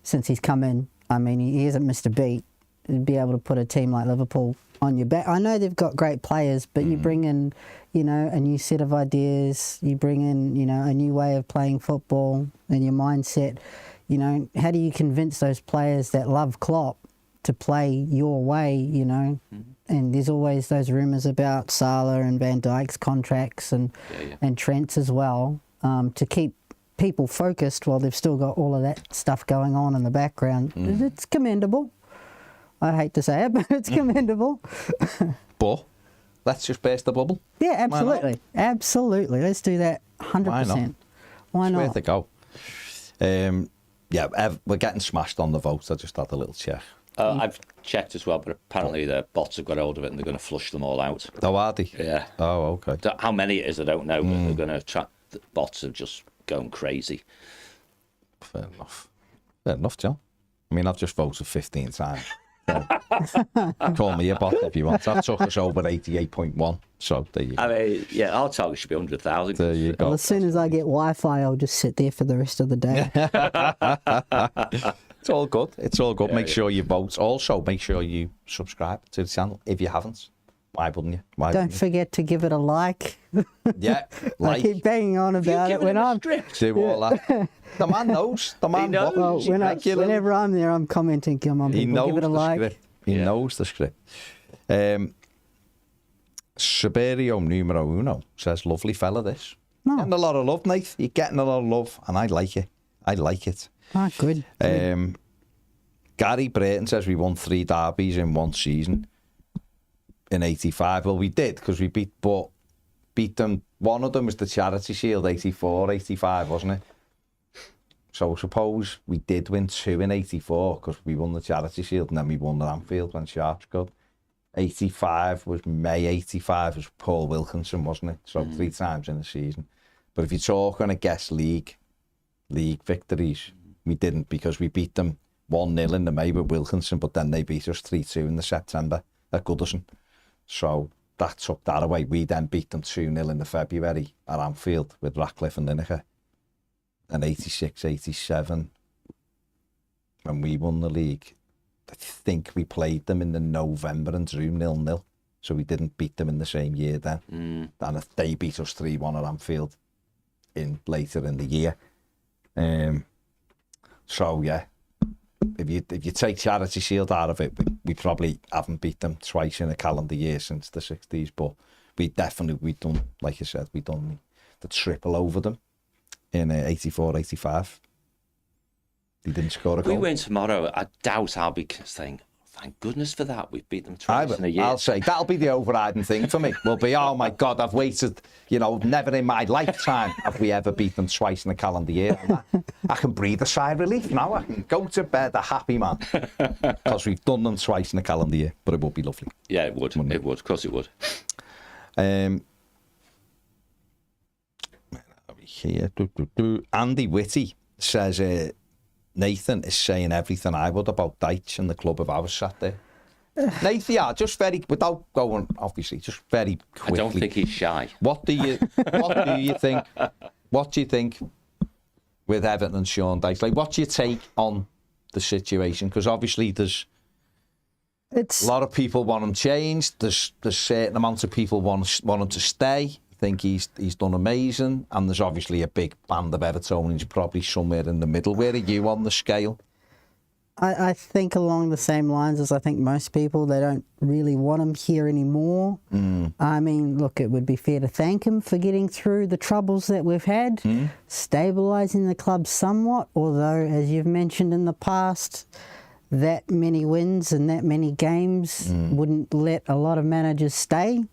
since he's come in. I mean, he hasn't missed a beat. To be able to put a team like Liverpool on your back. I know they've got great players, but you bring in, a new set of ideas. You bring in, a new way of playing football and your mindset. How do you convince those players that love Klopp to play your way, And there's always those rumours about Salah and Van Dijk's contracts and Trent's as well, to keep people focused while they've still got all of that stuff going on in the background. It's commendable. I hate to say it, but it's commendable. But let's just burst the bubble. Yeah, absolutely. Absolutely. Let's do that 100%. Why not? It's worth a go. We're getting smashed on the vote. I just had a little check. I've checked as well, but apparently the bots have got hold of it and they're going to flush them all out. Oh, are they? Yeah. Oh, okay. How many it is, I don't know, but they're going to try. The bots have just gone crazy. Fair enough, John. I mean, I've just voted 15 times. So, call me a bot if you want. That took us over 88.1. So there you go. I mean, yeah, our target should be 100,000. There you go. Well, as soon as I get Wi-Fi, I'll just sit there for the rest of the day. It's all good. It's all good. Make sure you vote. Also, make sure you subscribe to the channel if you haven't. Why wouldn't you? Don't forget to give it a like. Yeah, I like, keep banging on about it when I'm. Script. do all that. The man knows. The man knows. knows. Well, regularly. whenever I'm there, I'm commenting. Come on, He people, knows give it a the like. script. He knows the script. Saberio numero uno says, lovely fella this. No. Getting a lot of love, Nate. You're getting a lot of love, and I like it. I like it. Ah, good. Gary Brayton says we won 3 derbies in one season in 85. Well, we did, because we beat them. One of them was the Charity Shield, 84, 85, wasn't it? So suppose we did win 2 in 84, because we won the Charity Shield, and then we won at Anfield when Sharp scored. 85 was May 85 was Paul Wilkinson, wasn't it? So 3 times in the season. But if you're talking, I guess, league victories, we didn't, because we beat them 1-0 in the May with Wilkinson, but then they beat us 3-2 in the September at Goodison. So that took that away. We then beat them 2-0 in the February at Anfield with Ratcliffe and Lineker. And 86, 87, when we won the league, I think we played them in the November and drew 0-0. So we didn't beat them in the same year then. And they beat us 3-1 at Anfield later in the year. So yeah, if you take Charity Shield out of it, we probably haven't beat them twice in a calendar year since the 60s. But we've done, like you said, we've done the triple over them in 84, 85. They didn't score a goal. We win tomorrow. I doubt I'll be saying, thank goodness for that. We've beat them twice in a year. I'll say that'll be the overriding thing for me. Will be, oh my God, I've waited, never in my lifetime have we ever beat them twice in a calendar year. And I can breathe a sigh of relief now. I can go to bed a happy man because we've done them twice in a calendar year. But it would be lovely. Yeah, it would. It would. Of course it would. here. Andy Whitty says Nathan is saying everything I would about Dyche and the club if I was sat there. Nathan, yeah, just very, without going, obviously, just very quickly. I don't think he's shy. What do you think? What do you think with Everton and Sean Dyche? Like, what's your take on the situation? Because obviously there's a lot of people want him changed. There's certain amounts of people want him to stay. Think he's done amazing, and there's obviously a big band of Evertonians probably somewhere in the middle. Where are you on the scale? I think along the same lines as I think most people, they don't really want him here anymore. I mean, look, it would be fair to thank him for getting through the troubles that we've had, stabilising the club somewhat, although, as you've mentioned in the past, that many wins and that many games wouldn't let a lot of managers stay.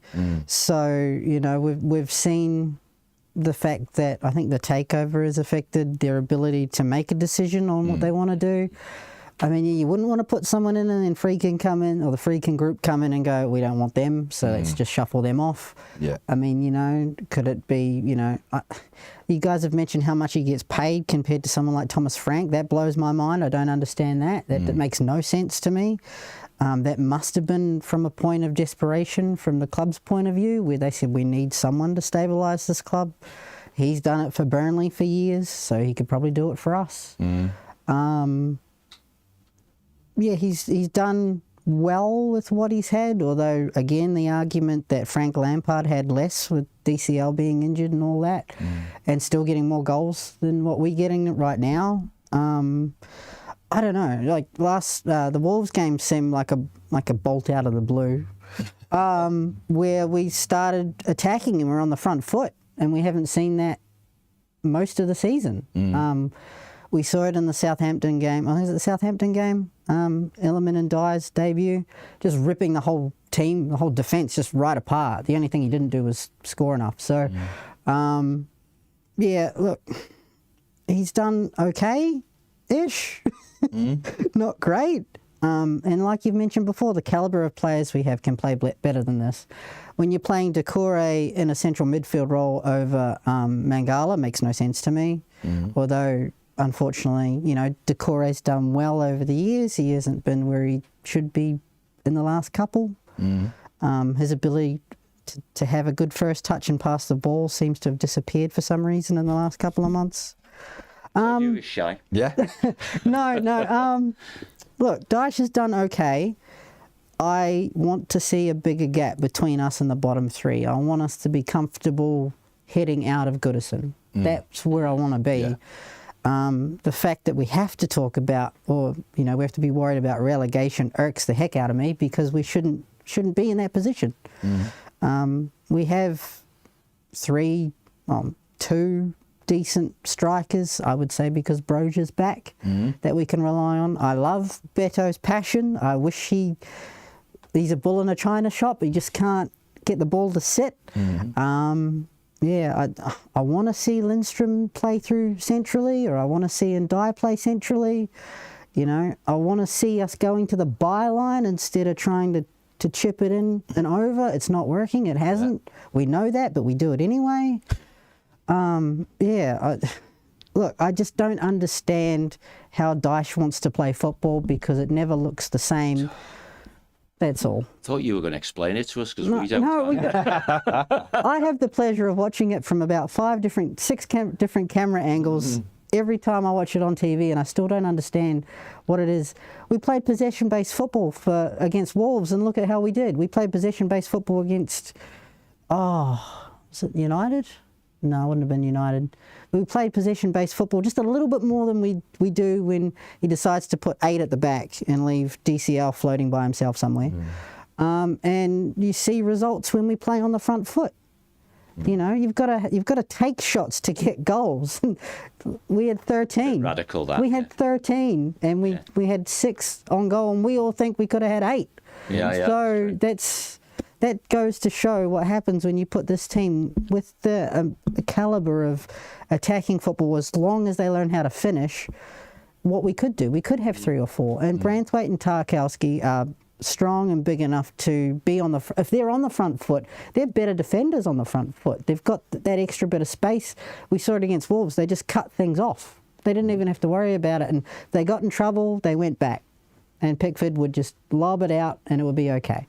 So, you know, we've seen the fact that I think the takeover has affected their ability to make a decision on what they want to do. I mean, you wouldn't want to put someone in and then Freakin come in, or the Freakin group come in and go, we don't want them, so let's just shuffle them off. Yeah. I mean, you know, could it be, you know, you guys have mentioned how much he gets paid compared to someone like Thomas Frank. That blows my mind. I don't understand that. That makes no sense to me. That must have been from a point of desperation from the club's point of view, where they said, we need someone to stabilise this club. He's done it for Burnley for years, so he could probably do it for us. Yeah, he's done well with what he's had, although, again, the argument that Frank Lampard had less with DCL being injured and all that, and still getting more goals than what we're getting right now. I don't know. Like the Wolves game seemed like a bolt out of the blue, where we started attacking and we're on the front foot, and we haven't seen that most of the season. We saw it in the Southampton game. I think it was the Southampton game. Ellerman and Dyche's debut, just ripping the whole team, the whole defence just right apart. The only thing he didn't do was score enough. So, yeah, look, he's done okay-ish. Not great. And like you've mentioned before, the calibre of players we have can play better than this. When you're playing Doucouré in a central midfield role over Mangala, makes no sense to me. Although, unfortunately, you know, Doucouré's done well over the years. He hasn't been where he should be in the last couple. His ability to have a good first touch and pass the ball seems to have disappeared for some reason in the last couple of months. He was shy. Yeah. No. Look, Dyche has done okay. I want to see a bigger gap between us and the bottom three. I want us to be comfortable heading out of Goodison. That's where I want to be. Yeah. The fact that we have to talk about, or we have to be worried about relegation, irks the heck out of me, because we shouldn't be in that position. We have two decent strikers, I would say, because Brogue's back, that we can rely on. I love Beto's passion. I wish he's a bull in a china shop. He just can't get the ball to sit. Yeah, I want to see Lindstrom play through centrally, or I want to see Ndiaye play centrally. You know, I want to see us going to the byline instead of trying to chip it in and over. It's not working. It hasn't. We know that, but we do it anyway. Look, I just don't understand how Dyche wants to play football, because it never looks the same. That's all. Thought you were going to explain it to us, because we don't. I have the pleasure of watching it from about six different camera angles every time I watch it on TV, and I still don't understand what it is. We played possession-based football against Wolves, and look at how we did. We played possession-based football against, was it United? No, it wouldn't have been United. We played possession-based football just a little bit more than we do when he decides to put 8 at the back and leave DCL floating by himself somewhere. And you see results when we play on the front foot. You know, you've got to take shots to get goals. We had 13. Radical, that. We had 13, and we had 6 on goal, and we all think we could have had 8. So that goes to show what happens when you put this team with the calibre of attacking football. As long as they learn how to finish, what we could do, we could have 3 or 4. And Branthwaite and Tarkowski are strong and big enough to be on the if they're on the front foot, they're better defenders on the front foot. They've got that extra bit of space. We saw it against Wolves. They just cut things off. They didn't even have to worry about it. And if they got in trouble, they went back. And Pickford would just lob it out and it would be okay.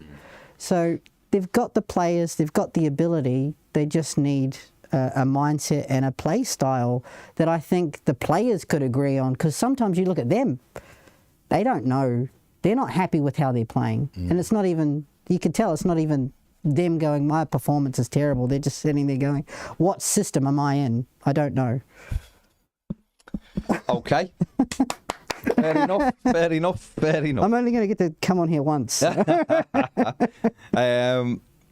So they've got the players, they've got the ability. They just need a mindset and a play style that I think the players could agree on. Because sometimes you look at them, they don't know. They're not happy with how they're playing. And it's not even, you can tell it's not even them going, my performance is terrible. They're just sitting there going, what system am I in? I don't know. Okay. Fair enough. I'm only going to get to come on here once.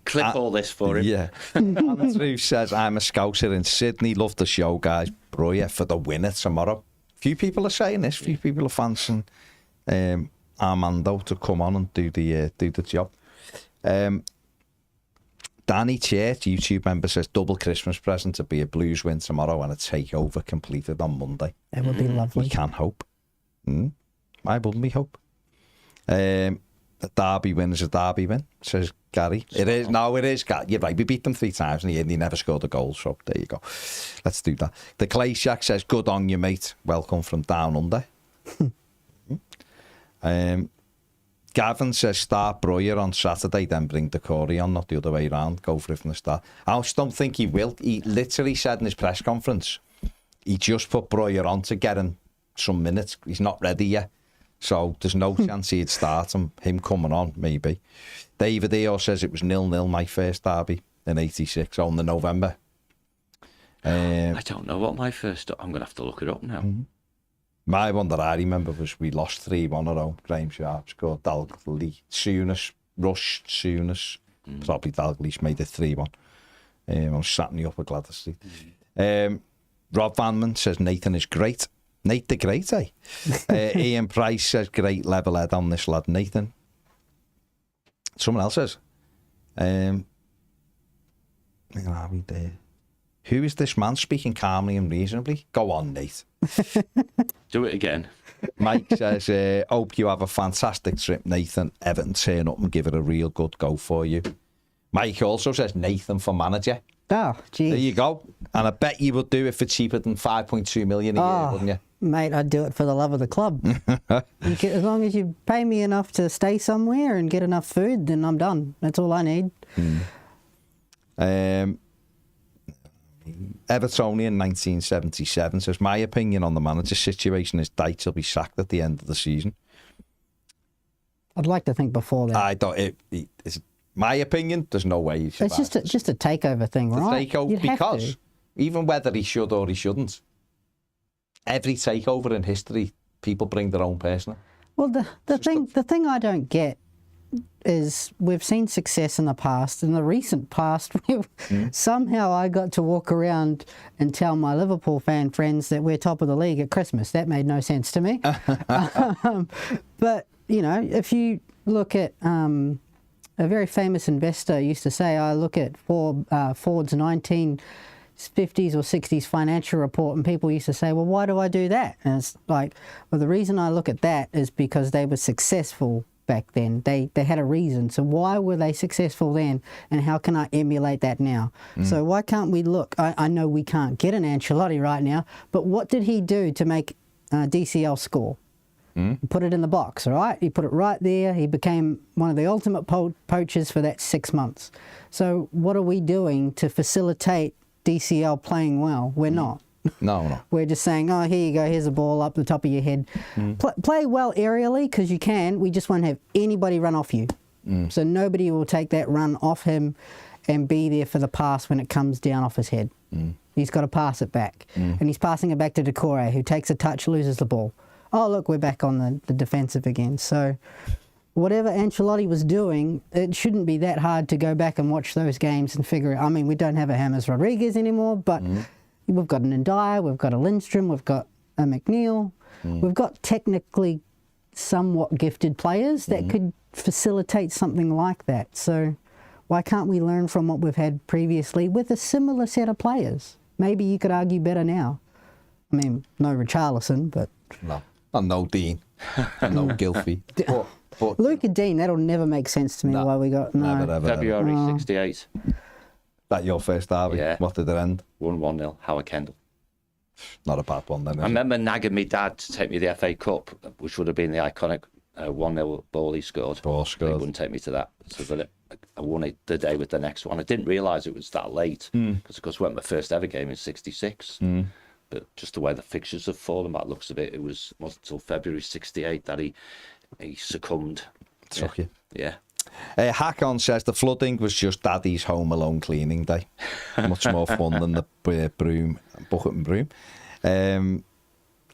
Clip all this for him. Yeah. Andrew says, I'm a Scouser in Sydney. Love the show, guys. Broya for the winner tomorrow. Few people are saying this. Few people are fancying Armando to come on and do the job. Danny Church, YouTube member, says double Christmas present to be a Blues win tomorrow and a takeover completed on Monday. That would be lovely. We can hope. Why wouldn't we hope? A derby win is a derby win, says Gary. It is. No, it is. You're right. We beat them 3 times and he never scored a goal. So there you go. Let's do that. The Clay Shack says, good on you, mate. Welcome from down under. Gavin says, start Broyer on Saturday, then bring Decore on, not the other way around. Go for it from the start. I just don't think he will. He literally said in his press conference, he just put Broyer on to get him some minutes. He's not ready yet. So there's no chance he'd start him coming on, maybe. David Eo says it was 0-0, my first derby in 86, on the November. I don't know what my first... I'm going to have to look it up now. My one that I remember was we lost 3-1 at home. Graham Sharp scored. Dalglish, Souness, rushed Souness. Probably Dalglish made it 3-1. I was sat in the upper Gladys Street. Rob Vanman says Nathan is great. Nate the Great, eh? Ian Price says great level head on this lad, Nathan. Someone else says, where are we there? Who is this man speaking calmly and reasonably? Go on, Nate. Do it again. Mike says, hope you have a fantastic trip, Nathan. Everton turn up and give it a real good go for you. Mike also says Nathan for manager. Oh, geez. There you go. And I bet you would do it for cheaper than 5.2 million a year, wouldn't you? Mate, I'd do it for the love of the club. As long as you pay me enough to stay somewhere and get enough food, then I'm done. That's all I need. Evertonian 1977 says, my opinion on the manager situation is Dyche will be sacked at the end of the season. I'd like to think before that. I don't. It's my opinion. There's no way he should. It's just a takeover thing, right? Takeover, because even whether he should or he shouldn't, every takeover in history, people bring their own person. Well, the thing I don't get is we've seen success in the past. In the recent past, somehow I got to walk around and tell my Liverpool fan friends that we're top of the league at Christmas. That made no sense to me. But, you know, if you look at a very famous investor used to say, I look at Ford's 1950s or 60s financial report, and people used to say, well, why do I do that? And it's like, well, the reason I look at that is because they were successful back then. They had a reason. So why were they successful then, and how can I emulate that now? So why can't we look? I know we can't get an Ancelotti right now, but what did he do to make DCL score? Put it in the box, all right? He put it right there. He became one of the ultimate poachers for that 6 months. So what are we doing to facilitate DCL playing well? We're not. No. We're just saying, oh, here you go, here's a ball up the top of your head. Play well aerially, because you can. We just won't have anybody run off you. So nobody will take that run off him and be there for the pass when it comes down off his head. He's got to pass it back. And he's passing it back to Decore, who takes a touch, loses the ball. Oh, look, we're back on the defensive again. So whatever Ancelotti was doing, it shouldn't be that hard to go back and watch those games and figure it. I mean, we don't have a James Rodriguez anymore, but we've got an Ndaya, we've got a Lindstrom, we've got a McNeil. We've got technically somewhat gifted players that could facilitate something like that. So why can't we learn from what we've had previously with a similar set of players? Maybe you could argue better now. I mean, no Richarlison, but... No. And no Dean. And no Gylfi. But Luke and Dean, that'll never make sense to me No, why we got... No. never, ever, February Oh. 68. That your first derby? Yeah. What did it end? 1-1-0, Howard Kendall. Not a bad one then, I is it? remember nagging my dad to take me to the FA Cup, which would have been the iconic 1-0 ball he scored. Ball He scored. wouldn't take me to that. So that I won it the day with the next one. I didn't realise it was that late because, of course, we went my first ever game in '66. But just the way the fixtures have fallen, by the looks of it, wasn't until February '68 that he succumbed. Took you. Yeah. Hackon says the flooding was just Daddy's home alone cleaning day. Much more fun than the bucket and broom.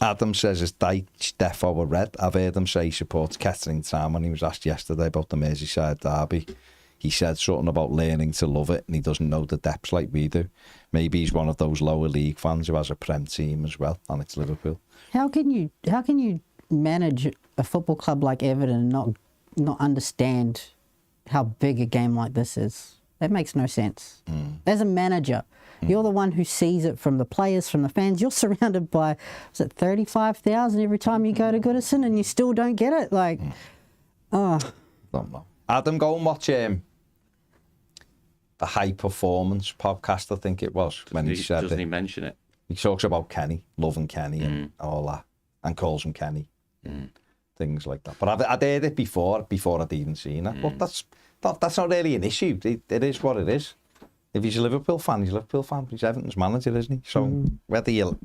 Adam says his Dyche defo were red. I've heard him say he supports Kettering Town. When he was asked yesterday about the Merseyside derby, he said something about learning to love it, and he doesn't know the depths like we do. Maybe he's one of those lower league fans who has a Prem team as well, and it's Liverpool. How can you manage a football club like Everton and not understand how big a game like this is? That makes no sense. As a manager, you're the one who sees it from the players, from the fans. You're surrounded by, is it 35,000 every time you go to Goodison, and you still don't get it? Like, Don't know. Adam, go and watch the High Performance podcast, I think it was, when he said Doesn't it. he mention it? He talks about Kenny, loving Kenny and all that, and calls him Kenny, things like that. But I'd heard it before I'd even seen it. But that's not really an issue. It is what it is. If he's a Liverpool fan, he's a Liverpool fan. He's Everton's manager, isn't he? So whether you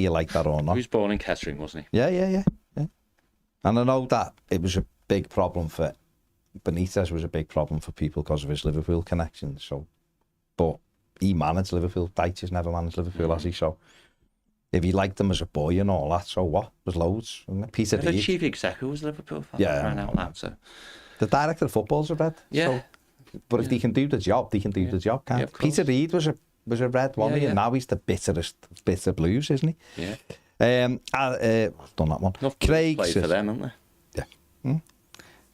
like that or not. He was born in Kettering, wasn't he? Yeah. And I know that it was a big problem for Benitez, was a big problem for people because of his Liverpool connections. So, but he managed Liverpool. Dyche has never managed Liverpool, has he? So, if he liked them as a boy and all that, so what? There's loads. Wasn't it? Peter The Reid. chief executive was Liverpool fan. Yeah. Ran out loud, so. The director of football's a red. Yeah. So, but if they can do the job, they can do the job, can't Yeah, they? of course. Peter Reid was a red, wasn't he? Yeah. And now he's the bitter blues, isn't he? Yeah. I've done that one. Enough Craig played says, for them, haven't they?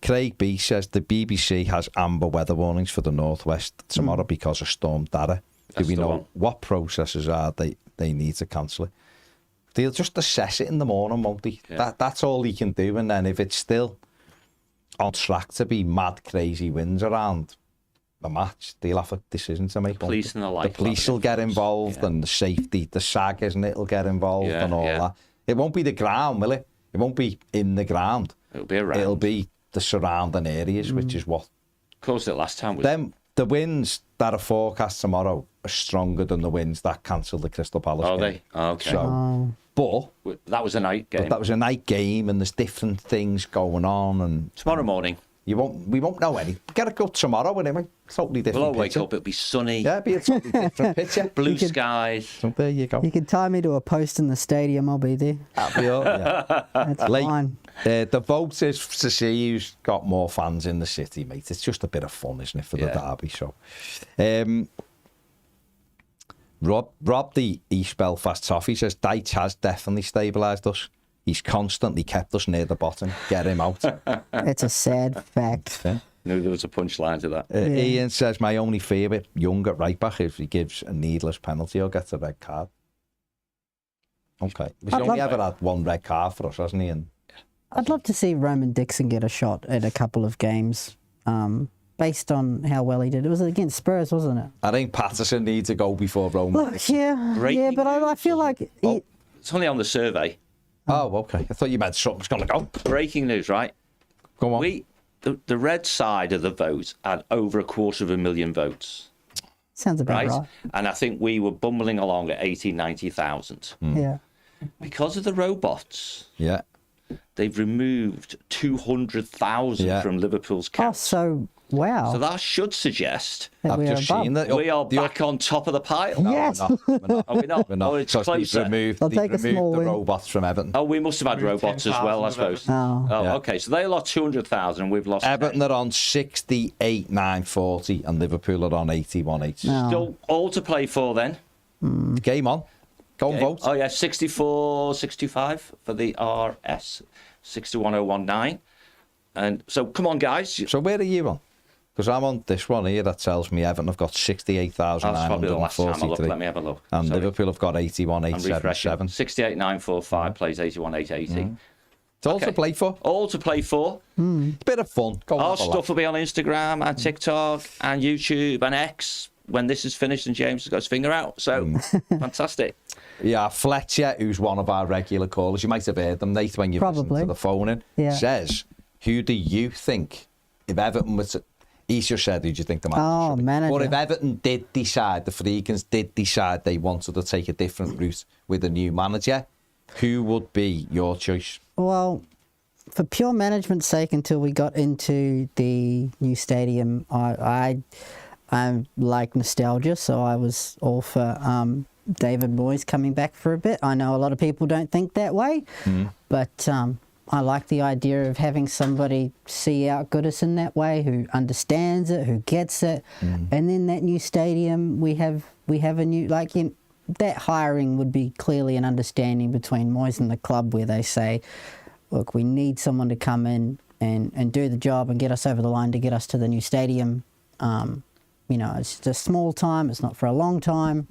Craig B says the BBC has amber weather warnings for the northwest tomorrow because of Storm Dara. Do That's we the know one. what processes are they need to cancel it? They'll just assess it in the morning, won't they? Yeah. That's all he can do. And then if it's still on track to be mad, crazy winds around the match, they'll have a decision to make. Police and the The like. police will get involved, Yeah. and the safety, the SAG, isn't it, will get involved Yeah, and all yeah. that. It won't be the ground, will it? It won't be in the ground. It'll be around. It'll be the surrounding areas, which is what. Caused it last time. Was The winds that are forecast tomorrow are stronger than the winds that cancelled the Crystal Palace Are game. they? Oh, okay. So, but That was a night game. that was a night game, and there's different things going on, and Tomorrow morning, we won't know any. Get a go tomorrow, anyway. Totally different. we'll all wake picture. up. It'll be sunny, Yeah, be a totally different picture. blue skies. So there you go. you can tie me to a post in the stadium, I'll be there. That'll be all, yeah. That's Like, fine. the vote is to see who's got more fans in the city, mate. It's just a bit of fun, isn't it, for the Yeah. derby? So, Rob, the East Belfast Toffee, says Dyche has definitely stabilised us. He's constantly kept us near the bottom. Get him out. It's a sad fact. Yeah. Knew there was a punchline to that. Ian says my only fear with Young at right back, if he gives a needless penalty or gets a red card. Okay. He's I'd only love- ever had one red card for us, hasn't he? And I'd love to see Roman Dixon get a shot at a couple of games, based on how well he did. It was against Spurs, wasn't it? I think Patterson needs to go before Roman. Look, yeah, Breaking but I news, feel like he, It's only on the survey. Oh, okay. I thought you meant something's going to go. Breaking news, right? Go on. The red side of the vote had over 250,000 votes, sounds about right? right. And I think we were bumbling along at 80,000, 90,000. Yeah. Because of the robots, Yeah. they've removed 200,000 Yeah. from Liverpool's Oh, count. so wow. So that should suggest that I've we are just above. seen that. we are back on top of the pile. Yes. We're not. Are we not? We're not. Oh, it's Because they've closer. removed, I'll they've take a removed small the win. robots from Everton. Oh, we must have had Removed robots as well, I 10,000 of suppose. Oh. Oh, Yeah. okay. So they lost 200,000. We've lost Everton are on 68,940 and Liverpool are on 81,860. No. still all to play for then. Game on. Go and vote. Oh, yeah, 64-65 for the RS, 61,019. And so, come on, guys. So where are you on? Because I'm on this one here that tells me Everton have got That's probably the last time I looked. 68,943 Let me have a look. and Sorry. Liverpool have got I'm refreshing. 81,877. 68,945 plays 81,880. It's all to play for. All to play for. It's a bit of fun. Go Our have a laugh. stuff will be on Instagram and TikTok and YouTube and X when this is finished and James has got his finger out. So, fantastic. Yeah, Fletcher, who's one of our regular callers, you might have heard them, Nate, when you listen to the phone in, Yeah. says, who do you think, if Everton was... He's just said, who do you think the manager should be? manager. But if Everton did decide, the Freegans did decide they wanted to take a different route with a new manager, who would be your choice? Well, for pure management's sake, until we got into the new stadium, I like nostalgia, so I was all for David Moyes coming back for a bit. I know a lot of people don't think that way, but I like the idea of having somebody see out Goodison that way, who understands it, who gets it, and then that new stadium, we have a new, that hiring would be clearly an understanding between Moyes and the club, where they say, look, we need someone to come in and do the job and get us over the line to get us to the new stadium. It's just a small time, it's not for a long time.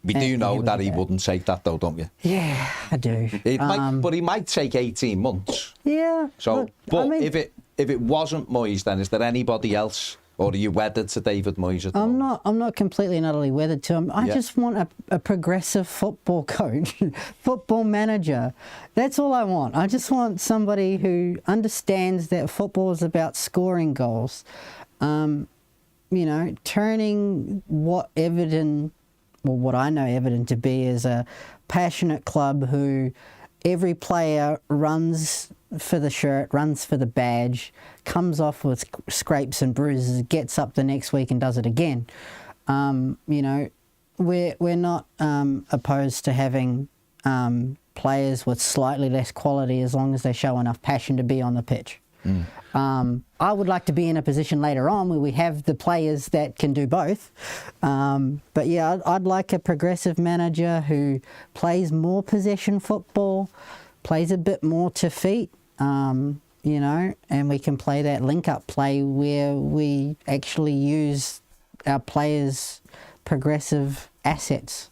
We do know that he wouldn't take that, though, don't you? Yeah, I do. But he might take 18 months. Yeah. So, if it wasn't Moyes, then is there anybody else, or are you wedded to David Moyes? I'm not completely and utterly wedded to him. I just want a progressive football coach, football manager. That's all I want. I just want somebody who understands that football is about scoring goals. Turning what I know Everton to be is a passionate club who every player runs for the shirt, runs for the badge, comes off with scrapes and bruises, gets up the next week and does it again. We're not opposed to having players with slightly less quality as long as they show enough passion to be on the pitch. I would like to be in a position later on where we have the players that can do both. But yeah, I'd like a progressive manager who plays more possession football, plays a bit more to feet, and we can play that link-up play where we actually use our players' progressive assets,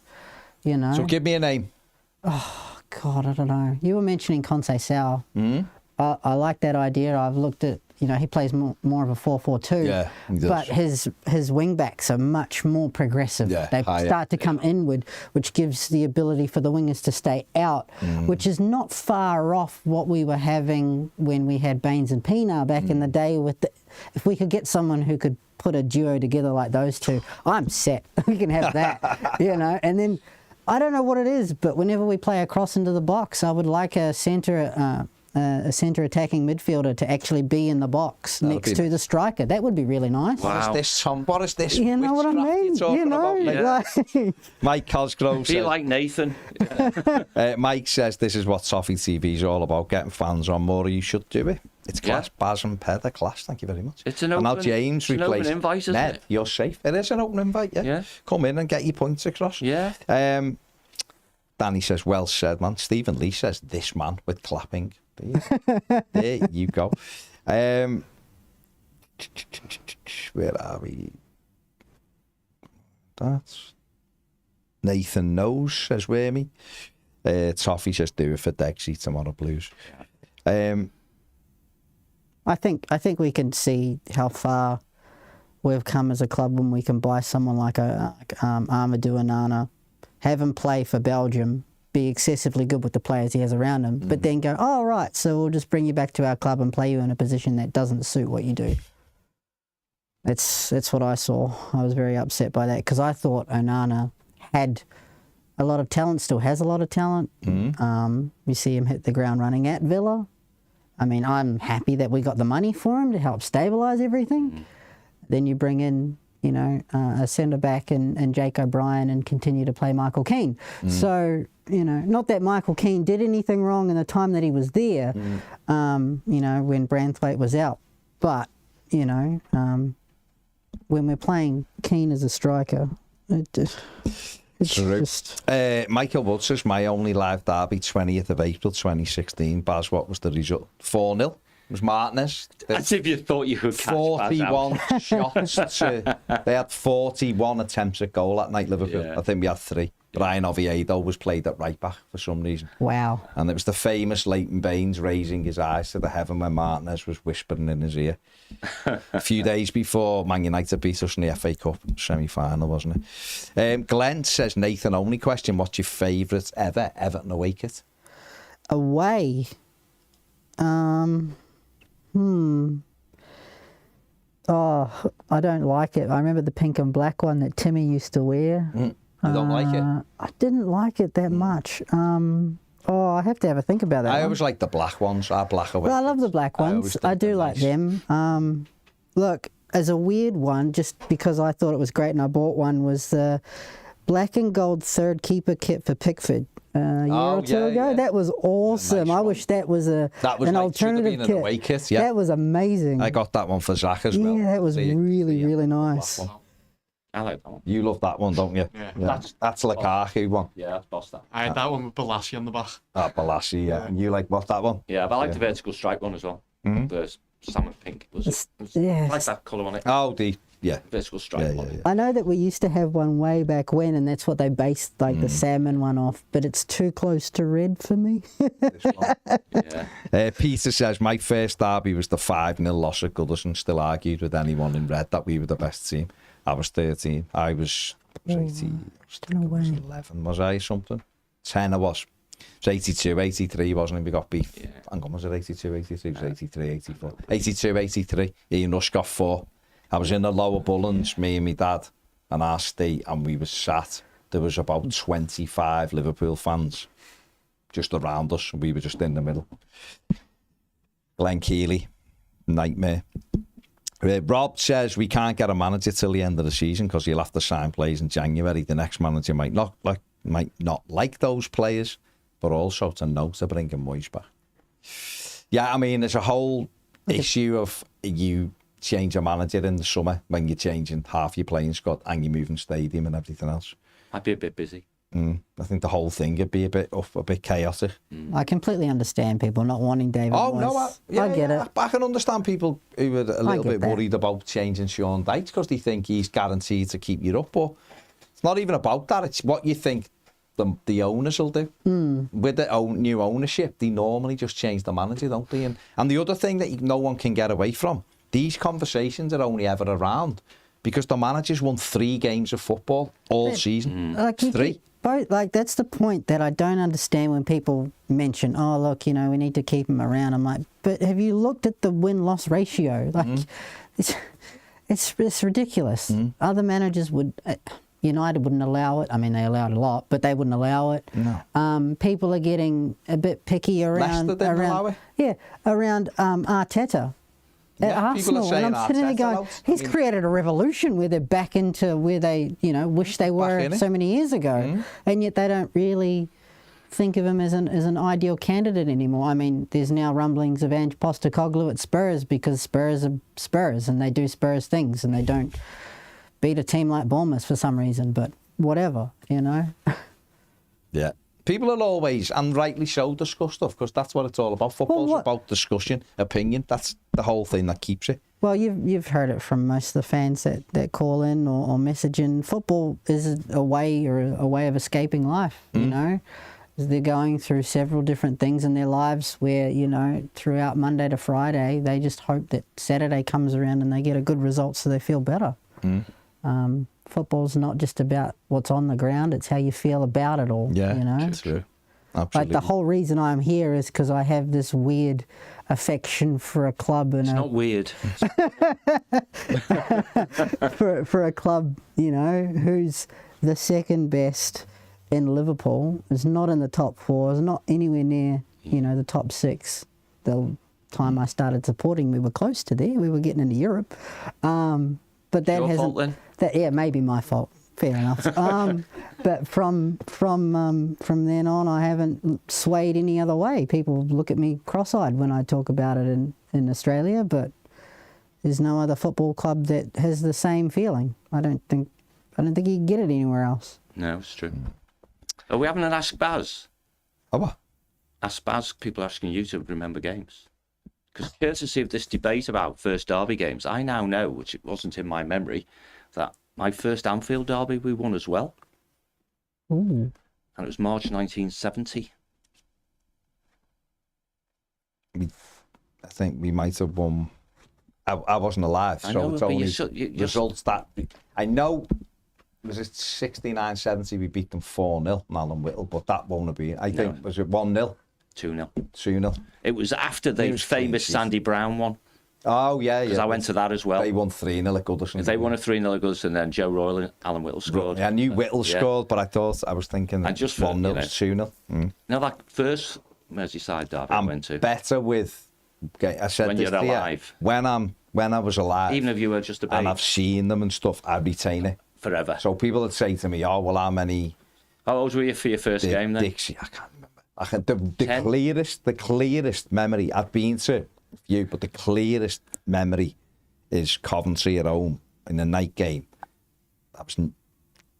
So give me a name. Oh, God, I don't know. You were mentioning Conceição. I like that idea. I've looked at, he plays more of a 4-4-2. Yeah, he does. But his wing backs are much more progressive. Yeah, they higher. start to come inward, which gives the ability for the wingers to stay out, which is not far off what we were having when we had Baines and Pienaar back in the day. If we could get someone who could put a duo together like those two, I'm set. We can have that, And then, I don't know what it is, but whenever we play a cross into the box, I would like a centre attacking midfielder to actually be in the box next to the striker. That would be really nice. Wow. What is this, Tom? What is this? You know what I mean? Mike Cosgrove Be says, like Nathan. Mike says this is what Toffee TV is all about, getting fans on more. You should do it. It's class. Baz and Ped are class. Thank you very much. It's an and open, now James it's an replaced open invite, isn't Ned. it? You're safe. It is an open invite, Yeah. Come in and get your points across. Yeah. Danny says, well said, man. Stephen Lee says, this man with clapping. There you go. Where are we? That's Nathan knows, says Wormy. Toffee says, do it for Dexy tomorrow, Blues. I think we can see how far we've come as a club when we can buy someone like Amadou Onana, have him play for Belgium, be excessively good with the players he has around him, but then go, oh, right, so we'll just bring you back to our club and play you in a position that doesn't suit what you do. That's what I saw. I was very upset by that because I thought Onana had a lot of talent, still has a lot of talent. You see him hit the ground running at Villa. I mean, I'm happy that we got the money for him to help stabilise everything. Then you bring in, a centre-back and Jake O'Brien and continue to play Michael Keane. So, not that Michael Keane did anything wrong in the time that he was there, when Branthwaite was out. But, when we're playing Keane as a striker, it's just... Michael Wood says, my only live derby, 20th of April 2016. Baz, what was the result? 4-0. It was Martinez. As if you thought you could catch 41 shots. They had 41 attempts at goal that night, Liverpool. Yeah. I think we had 3. Ryan Oviedo was played at right back for some reason. Wow. And it was the famous Leighton Baines raising his eyes to the heaven when Martinez was whispering in his ear. A few days before Man United beat us in the FA Cup semi-final, wasn't it? Glenn says, Nathan, only question, what's your favourite ever Everton away kit? Away? Oh, I don't like it. I remember the pink and black one that Timmy used to wear. You don't like it? I didn't like it that much. I have to have a think about that. I always like the black ones. Our black away Well, I love kits. the black ones. I do they're like nice. them. Look, as a weird one, just because I thought it was great and I bought one, was the black and gold third keeper kit for Pickford. A year or two ago. yeah. That was awesome. nice I one. wish that was That was an like, should have alternative been an kit. away kit, yeah. That was amazing. I got that one for Zach as well. Yeah, that was really nice. Black one. I like that one. You love that one, don't you? Yeah. That's Lukaku one. Yeah, that's boss that. I had that one with Balassi on the back. Balassi, yeah. And you like what, that one? Yeah, but I like the vertical stripe one as well. The salmon pink. Was it? yeah. I like that colour on it. Oh, yeah. Vertical stripe one. I know that we used to have one way back when, and that's what they based like the salmon one off, but it's too close to red for me. Yeah. Peter says, my first derby was the 5-0 loss at Goodison. Still argued with anyone in red that we were the best team. I was 13. I was 18. I was 11, was I, something? 10 I was. It was 82, 83, wasn't it? We got beef. Yeah. Hang on, was it 82, 83? It was 83, 84. 82, 83. Ian Rush got 4. I was in the lower Bullens, me and my dad, and our state, and we were sat. There was about 25 Liverpool fans just around us, and we were just in the middle. Glenn Keeley, nightmare. Rob says we can't get a manager till the end of the season because he'll have to sign players in January. The next manager might not like those players, but also to know to bring Moyes back. Yeah, I mean, there's a whole issue of you change a manager in the summer when you're changing half your playing squad and you're moving stadium and everything else. I'd be a bit busy. I think the whole thing would be a bit chaotic. I completely understand people not wanting David Moyes. I get it. I can understand people who are a little get bit that. worried about changing Sean Dyche because they think he's guaranteed to keep you up. But it's not even about that. It's what you think the owners will do. With the new ownership, they normally just change the manager, don't they? And the other thing that no one can get away from, these conversations are only ever around because the managers won 3 games of football all season. Like you 3. Like that's the point that I don't understand when people mention, oh look, we need to keep him around. I'm like, but have you looked at the win-loss ratio? Like, it's ridiculous. Other managers would. United wouldn't allow it. I mean, they allowed a lot, but they wouldn't allow it. No. People are getting a bit picky around. Leicester didn't allow it? Yeah, around Arteta. At Yeah, people are Arsenal, saying and I'm sitting there Arteta going, out. he's created a revolution where they're back into where they, wish they were in it. so many years ago, and yet they don't really think of him as an ideal candidate anymore. I mean, there's now rumblings of Ange Postecoglou at Spurs because Spurs are Spurs and they do Spurs things and they don't beat a team like Bournemouth for some reason, but whatever, Yeah. People will always, and rightly so, discuss stuff because that's what it's all about. Football's about discussion, opinion. That's the whole thing that keeps it. Well, you've heard it from most of the fans that call in or message in. Football is a way of escaping life, They're going through several different things in their lives where, throughout Monday to Friday, they just hope that Saturday comes around and they get a good result so they feel better. Football's not just about what's on the ground, it's how you feel about it all. Yeah, true. Absolutely. Like the whole reason I'm here is because I have this weird affection for a club and It's not weird. for a club, who's the second best in Liverpool, is not in the top 4, is not anywhere near, the top 6. The time I started supporting, we were close to there. We were getting into Europe, but that Your hasn't. fault then? That maybe my fault. Fair enough. But from then on, I haven't swayed any other way. People look at me cross-eyed when I talk about it in Australia, but there's no other football club that has the same feeling. I don't think you can get it anywhere else. No, it's true. Are we having an Ask Baz? Oh, what? Ask Baz, people asking you to remember games. Because courtesy of this debate about first derby games, I now know, which it wasn't in my memory, that my first Anfield derby we won as well. Ooh. And it was March 1970. I think we might have won. I wasn't alive, I so know, it's but only you results that I know. Was it 69-70? We beat them 4-0, Alan Whittle, but that won't have been. I think was it 1-0, 2-0. 2-0. It was after the was famous crazy. Sandy Brown one. Oh yeah, Because I went to that as well. They won 3-0 at Goodison. They won a 3-0 Goodison, and then Joe Royal and Alan Whittle scored. Yeah, I knew Whittle Yeah. scored, but I was thinking And just for, 1-0, you know. 2-0. Now that first Merseyside derby I I'm went to, better with. I said When this you're to you, alive. when I was alive, even if you were just a babe, and I've seen them and stuff, I retain it. forever. So people would say to me, "Oh, well, how many?" How old were you for your first game then? Dixie, I can't remember. The clearest memory I've been to a few, but the clearest memory is Coventry at home in the night game. That was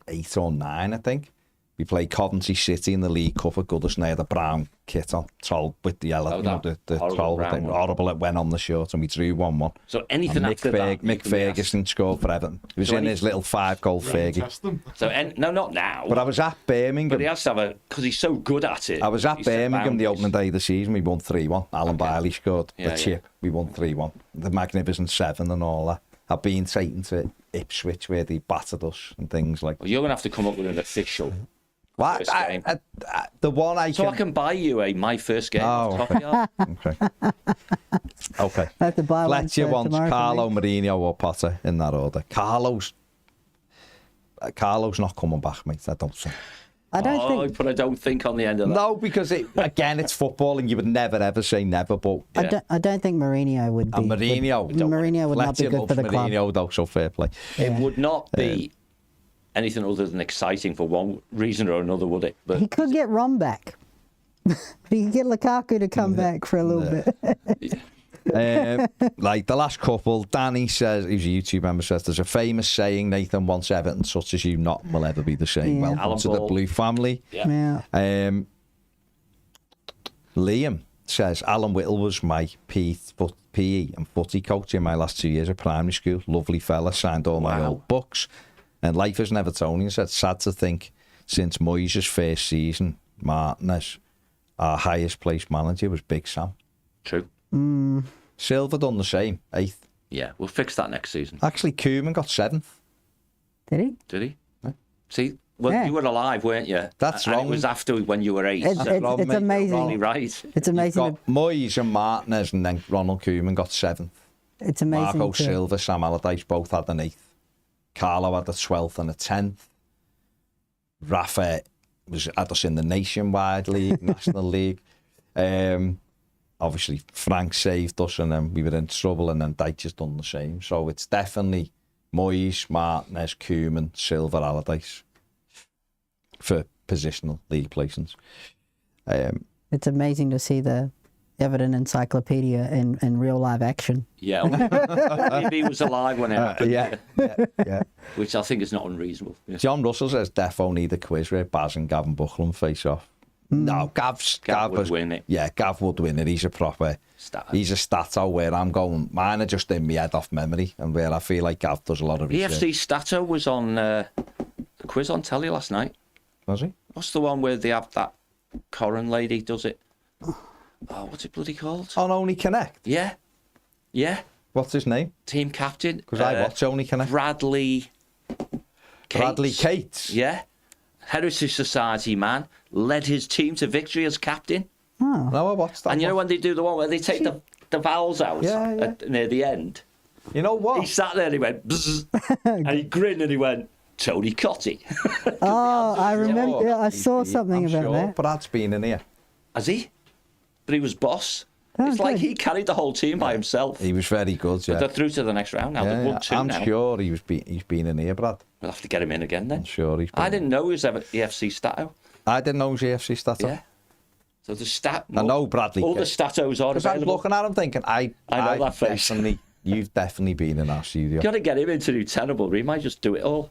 8 or 9, I think. We played Coventry City in the League Cup at Goodison. They had a brown kit on, troll with the yellow, the horrible troll brown thing. one. Horrible. It went on the short, and we drew 1-1. So anything And after that, you Mick can be asked. Ferguson scored for Everton. He was So in his little 5-goal Fergie. Test them. So no, not now. But I was at Birmingham. But he has to have because he's so good at it. I was at He set Birmingham the boundaries. opening day of the season. We won 3-1. Alan Bailey scored Yeah, the chip. We won 3-1. The Magnificent Seven and all that. I've been taken to Ipswich where they battered us and things like Well, you're gonna have to come up with an official. What? First game. The one I So can... I can buy you a my first game. Oh, Toffee yard. Okay. Okay. I have to buy one Fletcher for wants tomorrow for Carlo, me. Mourinho or Potter in that order. Carlo's not coming back, mate. I don't think. I don't Oh, think. put a don't think on the end of that. No, because it's football and you would never ever say never, but... I don't think Mourinho would be. And Mourinho... Mourinho would not be Fletcher good for the loves club. Mourinho, though, so fair play. It would not be anything other than exciting for one reason or another, would it? But He could get Ron back. He could get Lukaku to come back for a little bit. Like the last couple, Danny says, he's a YouTube member, says there's a famous saying, Nathan, once Everton such as you not will ever be the same. Yeah. Welcome Alan to the Ball. Blue family. yeah. Yeah. Liam says Alan Whittle was my PE and footy coach in my last 2 years of primary school. Lovely fella, signed all my Wow. old books. And life as an Evertonian said, sad to think since Moyes' first season, Martinez, our highest placed manager was Big Sam. True. Silver done the same, 8th. Yeah, we'll fix that next season. Actually, Koeman got 7th. Did he? Did he? See, well, Yeah. you were alive, weren't you? That's and wrong. It was after when you were 8. It's, so it's, wrong, it's mate. amazing. probably right. It's amazing. Got Moyes and Martinez, and then Ronald Koeman got 7th. It's amazing. Marco to- Silva, Sam Allardyce both had an 8th. Carlo had a 12th and a 10th. Rafa had us in the Nationwide League, National League. Obviously, Frank saved us, and then we were in trouble, and then Dyche has done the same. So it's definitely Moyes, Martinez, Koeman, Silva, Allardyce for positional league placements. It's amazing to see the Everton encyclopedia in real live action. Yeah. If he was alive when it happened. Yeah. Which I think is not unreasonable. Yeah. John Russell says defo need a quiz where Baz and Gavin Buckland face off. No, Gav would win it. Yeah, Gav would win it. He's a proper... Stat. He's a stato where I'm going... Mine are just in my head off memory, and where I feel like Gav does a lot of research. EFC Stato was on a quiz on telly last night. Was he? What's the one where they have that Corin lady does it? Oh, what's it bloody called? On Only Connect? Yeah. Yeah. What's his name? Team captain. Because I watch Only Connect. Bradley Bradley Cates. Yeah. Heritage Society man. Led his team to victory as captain. Oh, No, I watched that And you know one. when they do the one where they take the vowels out Yeah. near the end? You know what? He sat there and he went, bzzz, and he grinned and he went, Tony Cotty. oh I remember. Yeah, I saw something I'm about sure that. Brad's been in here. Has he? But he was boss. Oh, It's like good. he carried the whole team by himself. He was very good, yeah. But they're through to the next round now. They've won 2 I'm now. sure he's been in here, Brad. We'll have to get him in again then. I'm sure he's been I didn't know he was ever EFC Stato. I didn't know he was AFC Stato. Yeah. So the stat. I know Bradley All the Cates. Statos are Because I was available. looking at him thinking, I know that face. You've definitely been in our studio. Got to get him in to do Tenable. He might just do it all.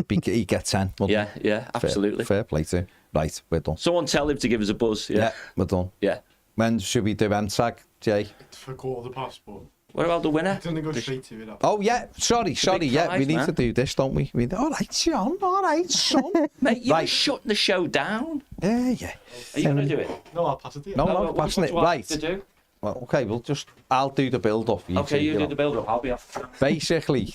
He gets 10. wouldn't he? Yeah, absolutely. Fair play to him. Right, we're done. Someone tell him to give us a buzz. Yeah, Yeah. we're done. Yeah. When should we do MTAG, Jay? For quarter past, but What about the winner? Gonna go straight to it. Oh, yeah. Sorry. Yeah, prize, we need man. to do this, don't we? All right, John. All right, son. Mate, you were Right. shutting the show down. Yeah. Are you going to do it? No, I'll pass it to you. No, what passing it. do I Right. have to do? Well, okay, I'll do the build-up. Okay, you do the build-up. I'll be off. Basically,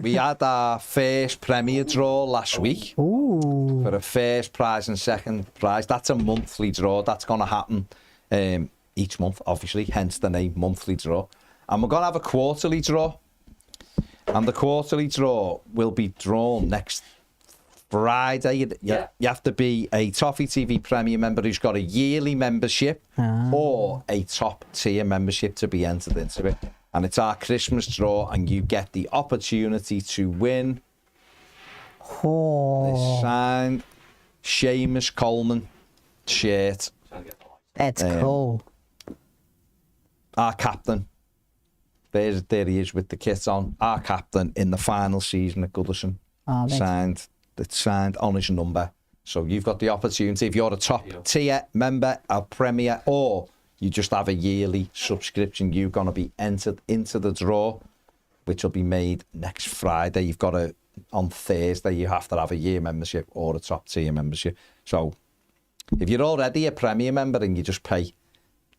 we had our first Premier draw last week Ooh. for a first prize and second prize. That's a monthly draw. That's going to happen each month, obviously, hence the name monthly draw. And we're going to have a quarterly draw. And the quarterly draw will be drawn next Friday. You have to be a Toffee TV Premier member who's got a yearly membership or a top tier membership to be entered into it. And it's our Christmas draw, and you get the opportunity to win this signed Seamus Coleman shirt. That's cool. Our captain. There he is with the kit on. Our captain in the final season at Goodison. Oh, It's signed on his number. So you've got the opportunity, if you're a top tier member, a Premier, or you just have a yearly subscription, you're going to be entered into the draw, which will be made next Friday. You've got to, on Thursday, you have to have a year membership or a top tier membership. So if you're already a Premier member and you just pay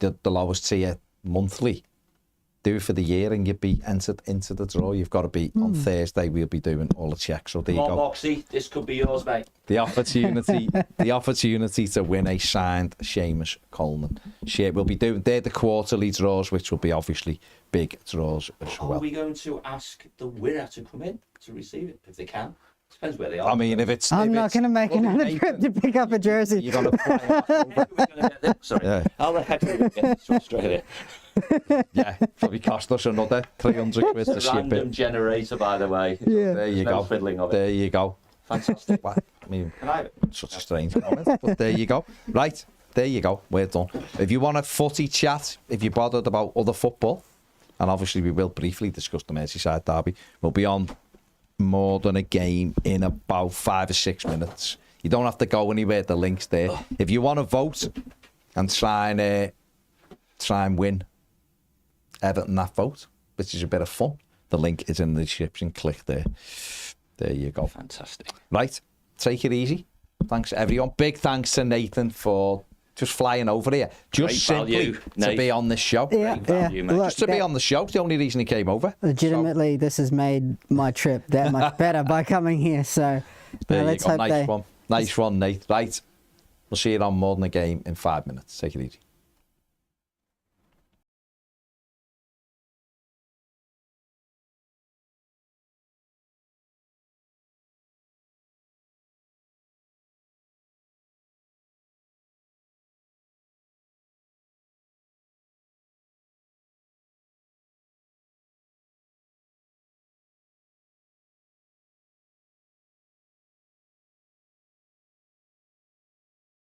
the lowest tier monthly, do it for the year and you'd be entered into the draw. You've got to be on Thursday. We'll be doing all the checks. So there you Come on, go. Moxie, this could be yours, mate. The opportunity to win a signed Seamus Coleman shirt. We'll be doing, they're the quarterly draws, which will be obviously big draws as well. Are we going to ask the winner to come in to receive it if they can? Depends where they are. I mean, if it's... I'm if not it's going to make another trip to pick up a jersey. You're going to fly over. Sorry. Yeah. How the heck are we going to get this to Australia? Yeah, probably cost us another 300 quid to It's a ship random it. generator, by the way. Yeah. There you No go. fiddling of it. There you go. Fantastic. Well, I mean, Can I have it? such a strange comment, but there you go. Right, there you go. We're done. If you want a footy chat, if you're bothered about other football, and obviously we will briefly discuss the Merseyside derby, we'll be on More Than a Game in about 5 or 6 minutes. You don't have to go anywhere. The link's there. If you want to vote and try and win Everton that vote, which is a bit of fun, the link is in the description. Click there. There you go. Fantastic. Right, take it easy. Thanks everyone. Big thanks to Nathan for just flying over here. Just Great value, simply to Nate. be on this show. Yeah, value, mate. Look, Just to be that- on the show. It's the only reason he came over. legitimately, this has made my trip that much better by coming here. So There you let's go. hope Nice they. one. Nice one, Nate. Right. We'll see you on More Than a Game in 5 minutes. Take it easy.